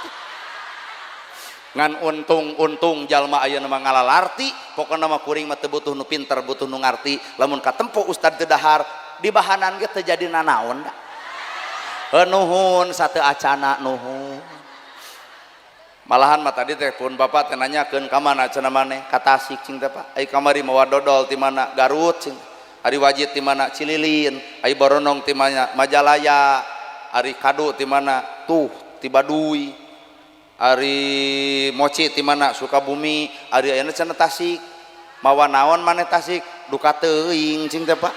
ngan untung jalma ayeuna mah ngalalarti pokona mah kuring mah teu butuh nu pinter butuh nu ngarti lamun katempo ustad teu dahar di bahanan ge teu jadi nanaon da nuhun sateu acana nuhun Malahan mah tadi teh pun bapak teh nanyakeun ka mana cenah maneh ka Tasik cing teh Pak ai kamari mawa dodol ti mana Garut cing ari Wajid ti mana Cililin ai Boronong ti mana Majalaya ari Kadu ti mana tuh ti Baduy ari Moci ti mana Sukabumi ari ayeuna cenah Tasik mawa naon maneh Tasik duka teuing cing teh Pak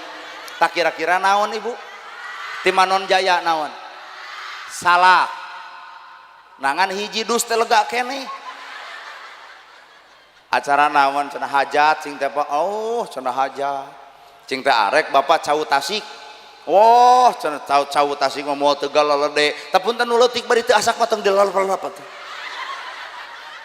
tak kira-kira naon ibu ti Manon Jaya naon salak nangan hiji dus teh lega keneh acara naon cenah hajat cing teh Pak oh cenah hajat cing teh arek bapak cau Tasik oh cenah cau Tasik mah moal teu galalede tapi nu leutik bari teu asak mah tong dilalap atuh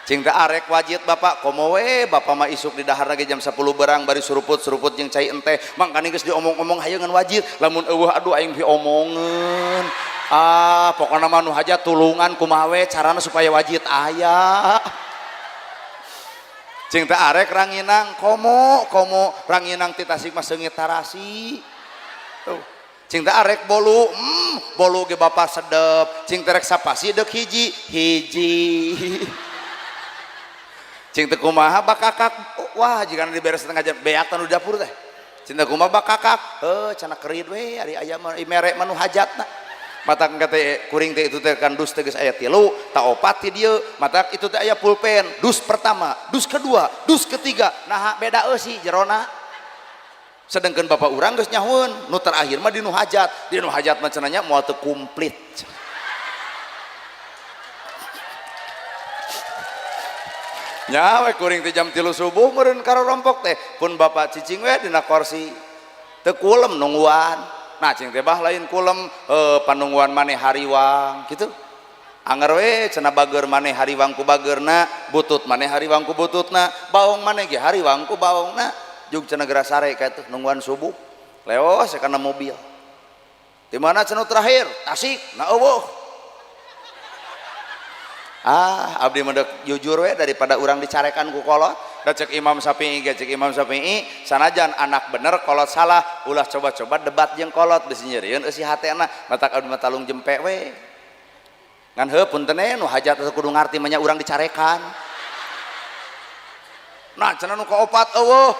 cing teh arek Wajid bapak komo we bapak mah isuk di dahar lagi jam 10 berang bari suruput jeung cai ente mangkana geus diomong-omong hayeungan Wajid lamun eueuh aduh aing diomongeun pokoknya mah nu hajat tulungan kumaha we carana supaya Wajid aya cing teh arek ranginang komo ranginang ti Tasik mah seungit tarasi tuh cing teh arek bolu ge bapak sedep cing teh rek sapasi deuk hiji cing teh kumaha bakakak wah jigana diberes setengah jam beak tanu dapur teh cing teh kumaha bakakak cenah kerid we ari aya mah mere mah nu hajatna mata kata kuring teh itu teh kan dus teh geus aya 3 ta 4 ti dieu mata itu teh aya pulpen dus pertama dus kedua dus ketiga nah beda eusi jerona sedengkeun bapak urang geus nyahoeun nu terakhir mah di nu hajat mah cenah nya moal teu komplit nya we kuring teh jam 3 subuh meureun karorompok teh pun bapak cicing we dina kursi teu kulem nungguan nah cing teh bah lain kulem panungguan maneh hariwang gitu anger we cenah bager maneh hariwang ku bageurna butut maneh hariwang ku bututna baong maneh ge hariwang ku baongna jug cenah geura sare ka teh nungguan subuh leos kana mobil di mana cenah terakhir Tasik na eueuh abdi mendek jujur we daripada urang dicarekan ku kolot da cek Imam Syafi'i sanajan anak bener kolot salah ulah coba-coba debat jeung kolot bisi nyeureun eusi hatena matak abdi mah talung jempe we ngan heuh punten nu hajat teh kudu ngarti mah nya urang dicarekan nah cenah nu kaopat eueuh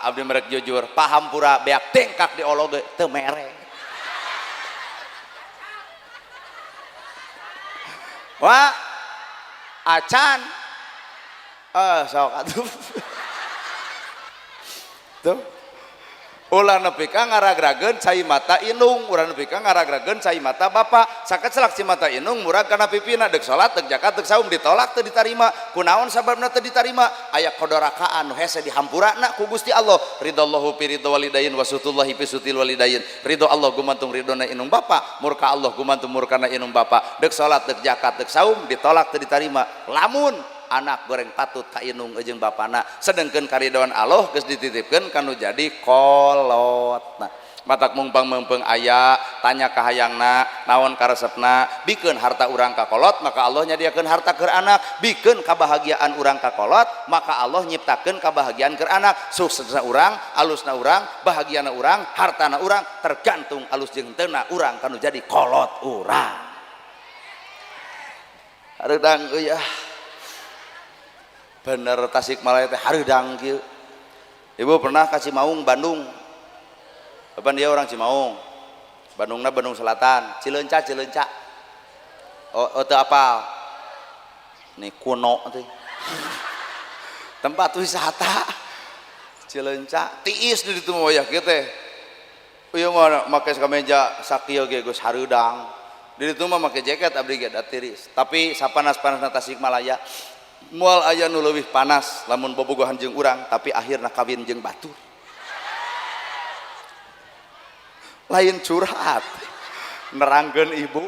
abdi merek jujur paham pura beak tengkak di ologe teu mere wah acan sok atuh tuh ulah nepi ka ngaragrageun cai mata inung urang nepi ka ngaragrageun cai mata bapak sakecelak ci mata inung murag kana pipina deuk salat deuk zakat deuk saum ditolak teu ditarima kunaon sababna teu ditarima aya kodorakaan nu hese dihampurana ku Gusti Allah ridallahu fi ridho walidain wa sutullahi fi sutil walidain ridho Allah gumantung ridona inung bapak murka Allah gumantung murkana inung bapak deuk salat deuk zakat deuk saum ditolak teu ditarima lamun anak goreng patut ka inung jeung bapana sedengkeun karidoan Allah geus dititipkeun kanu jadi kolot nah matak mungpang aya tanya ka hayangna naon karesepna bikeun harta urang ka kolot maka Allah nyadiakeun harta keur anak bikeun kabahagiaan urang ka kolot maka Allah nyiptakeun kabahagiaan keur anak suksesna urang alusna urang bahagiana urang hartana urang tergantung alus jeung teuna urang kanu jadi kolot urang hareudang euy bener Tasikmalaya teh hareudang kieu ibu pernah ka Cimaung Bandung kapan dia orang Cimaung Bandungna Bandung Selatan Cileunca teu apal nih kuno teh tempat wisata Cileunca tiis di ditu mah ya kieu teh ieu mah make kameja sakieu ge geus hareudang di ditu mah make jaket abdi ge da tiris tapi sapanas-panasna Tasikmalaya moal aya nu leuwih panas lamun bobogohan jeung urang tapi akhirna kawin jeung batur lain curhat nerangkeun ibu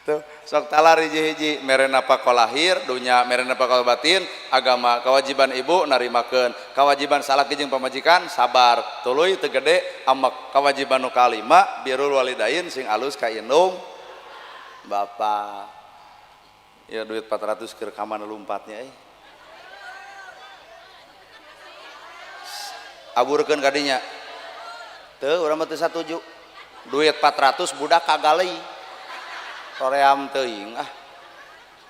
tuh sok talar hiji-hiji merena pakol lahir dunya merena pakol batin agama kewajiban ibu narimakeun kewajiban salaki jeung pamajikan sabar tuluy teu gede amek kewajiban nu kalima birrul walidain sing alus ka indung bapa ya duit 400 keur ka mana lompatnya aburkeun ka dinya teu urang mah teu satuju duit 400 budak kagali toream teuing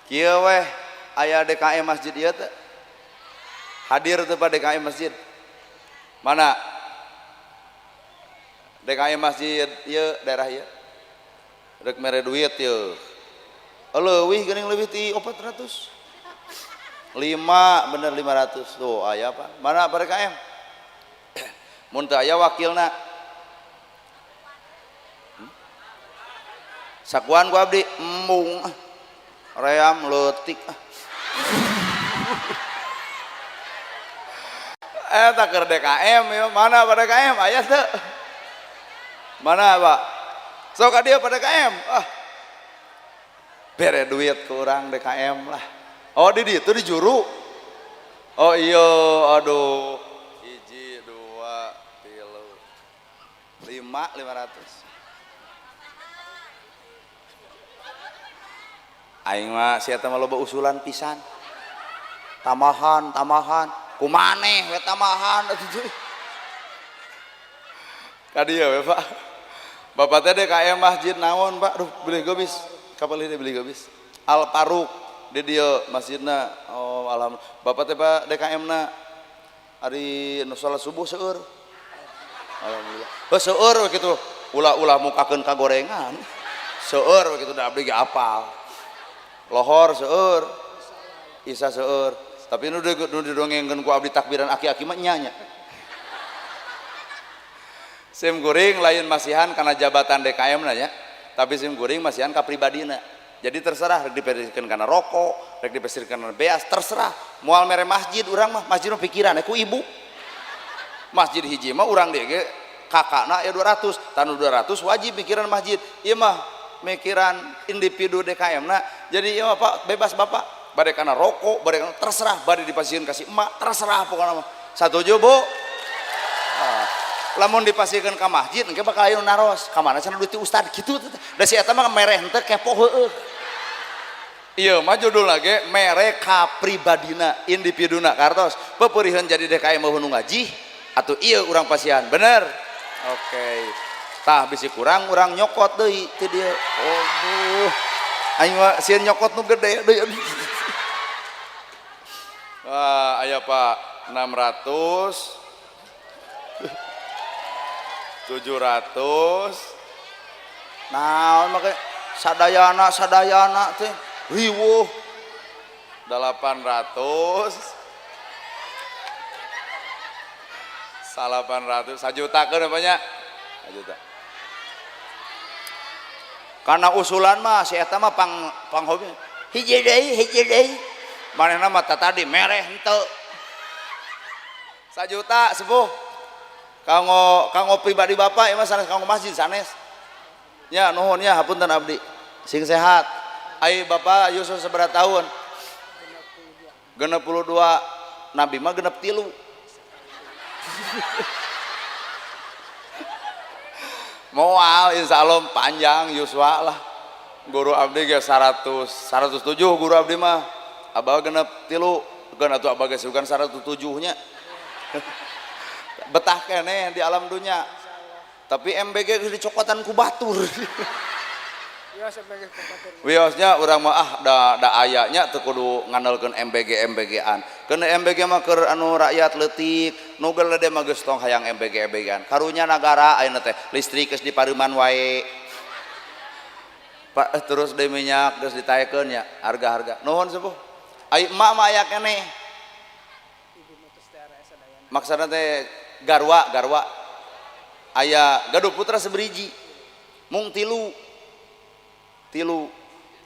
kieu weh aya DKM masjid ieu teh hadir teu pada DKM masjid mana DKM masjid ieu daerah ieu rek mere duit ieu leuwih geuning leuwih ti 400 bener 500 tuh aya apa mana pada DKM mun teu aya wakilna sakuan ku abdi embung ream leutik tak keur DKM ya mana pada DKM aya teu mana Pak sok ka dieu pada DKM bere duit ke urang DKM lah oh di ditu di juru oh iya aduh 1 2 3 5 500 aing mah sia teh loba usulan pisan tamahan kumaneh we tamahan atuh ka dieu we Pak bapak teh DKM masjid naon Pak aduh beli gobis kapal ini beli gobis Al Faruq di dieu masjidna oh alhamdulillah bapak teh Pak DKM na ari nu salat subuh seueur alhamdulillah seueur we kitu ulah-ulah mukakeun kagorengan seueur we kitu da abdi ge apal lohor seueur isa seueur tapi nu didongengkeun ku abdi takbiran aki-aki mah nya sim guring lain masihan karena jabatan DKM nanya tapi sim guring masihan ka pribadina jadi terserah rek dipesirkeun kana rokok rek dipesirkeun kana beas terserah moal mere masjid urang mah masjid mah pikiran ku ibu masjid hiji mah urang deui ge kakakna ya 200 tanu 200 wajib pikiran masjid ieu mah mikiran individu DKM na jadi ieu mah Pak bebas Bapak bade kana rokok bade kana terserah bade dipasieun kasih emak terserah pokona mah satuju Bu lamun dipasieun ka masjid engke bakal aya naros ka mana cenah duit ti ustad kitu da si eta mah mere henteu kepo heueuh ieu mah judulna ge mere ka pribadina individuna kartos pepeuriheun jadi DKM mah nu ngaji atuh ieu urang pasian bener oke tah bisi kurang urang nyokot deui ti dieu aduh aing mah sieun nyokot nu gede deui wah aya Pak 600 700 naon make sadayana teh riweuh 800 sajuta keun apanya sajuta karena usulan mah si eta mah pang hobi hiji deui manehna mah tadi mereh henteu sajuta sepuh kanggo pribadi Bapak ya mas sanes kanggo masjid sanes nya nuhun nya hapunten abdi sing sehat ai Bapak Yusuf seberapa tahun 62 Nabi mah 63 moal insyaallah panjang Yuswa lah guru abdi ge 107 guru abdi mah abah 63 kan atuh abah ge sugan 107 nya betah kene di alam dunia tapi MBG dicokotan ku batur wiosnya urang mah da ayanya teu kudu ngandalkeun MBG-an keun MBG mah keur anu rakyat leutik nu geuleude mah geus tong hayang MBG-an karunya negara ayeuna teh listrik geus dipareuman wae Pak terus deui minyak geus ditaekeun nya harga-harga nuhun sepuh ai emak mah aya keneh maksudna teh garwa aya gaduh putra seberiji mung tilu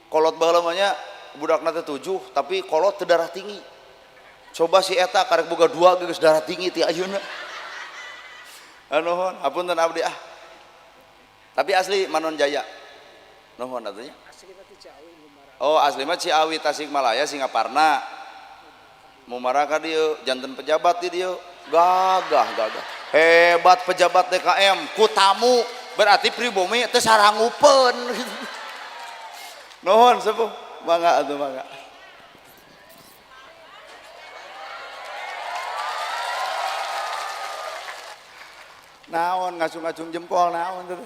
kolot baheula mah nya budakna teh 7 tapi kolot teu darah tinggi coba si eta karek boga 2 geus darah tinggi ti ayeuna nuhun hapunten abdi tapi asli Manon Jaya nuhun atuh nya oh asli mah Ciawi Tasikmalaya Singaparna mumara ka dieu janten pejabat di dieu gagah hebat pejabat DKM ku tamu berarti pribumi teu sarangupeun nuhun sepuh mangga atuh mangga naon ngacung-ngacung jempol naon teh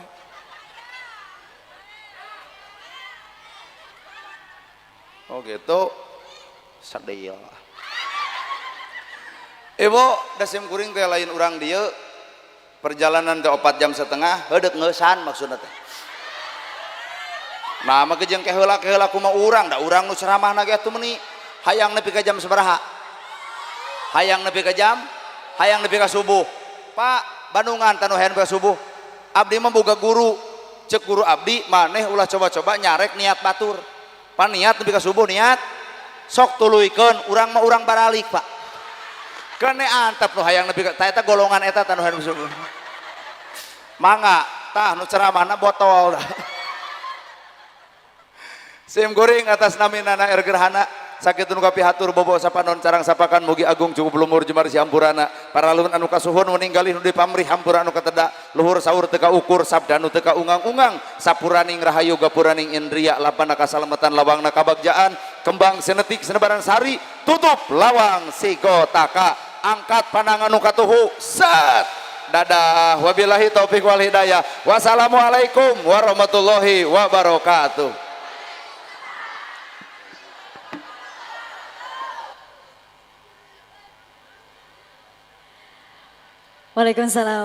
Oh gitu. Sadaya. Ibu, da sim kuring teh lain urang dieu. Perjalanan teh 4 jam setengah, heudeuk ngeusan maksudna teh. Nah, mah jeung ke heula kumaha urang, da urang nu ceramahna ge atuh meuni hayang nepi ka jam sabaraha? Hayang nepi ka jam? Hayang nepi ka subuh. Pak, Bandungan tanu hayang nepi ka subuh. Abdi mah boga guru. Cek guru abdi, maneh ulah coba-coba nyarek niat batur. Pan niat nepi ka subuh niat. Sok tuluikeun, urang mah urang baralik, Pak. Kene antep nu hayang nepi ka eta golongan eta tanu hayang nepi ka subuh. Mangga, tah nu ceramahna botol dah. Sim goring atas naminana ergerhana sakit nu kapihatur bobo sapanon carang sapakan mugi agung cukup lumur jemar si hampurana para luhur anu kasuhun meninggali nu dipamrih hampura anu kateda luhur saur teka ukur sabda nu teka ungang-ungang sapuraning rahayu gapuraning indria lapana kasalamatan lawangna kabagjaan kembang senetik senebaran sari tutup lawang sigotaka angkat pandangan nu katuhu set dadah wabillahi taufik wal hidayah wassalamualaikum warahmatullahi wabarakatuh. Waalaikumsalam.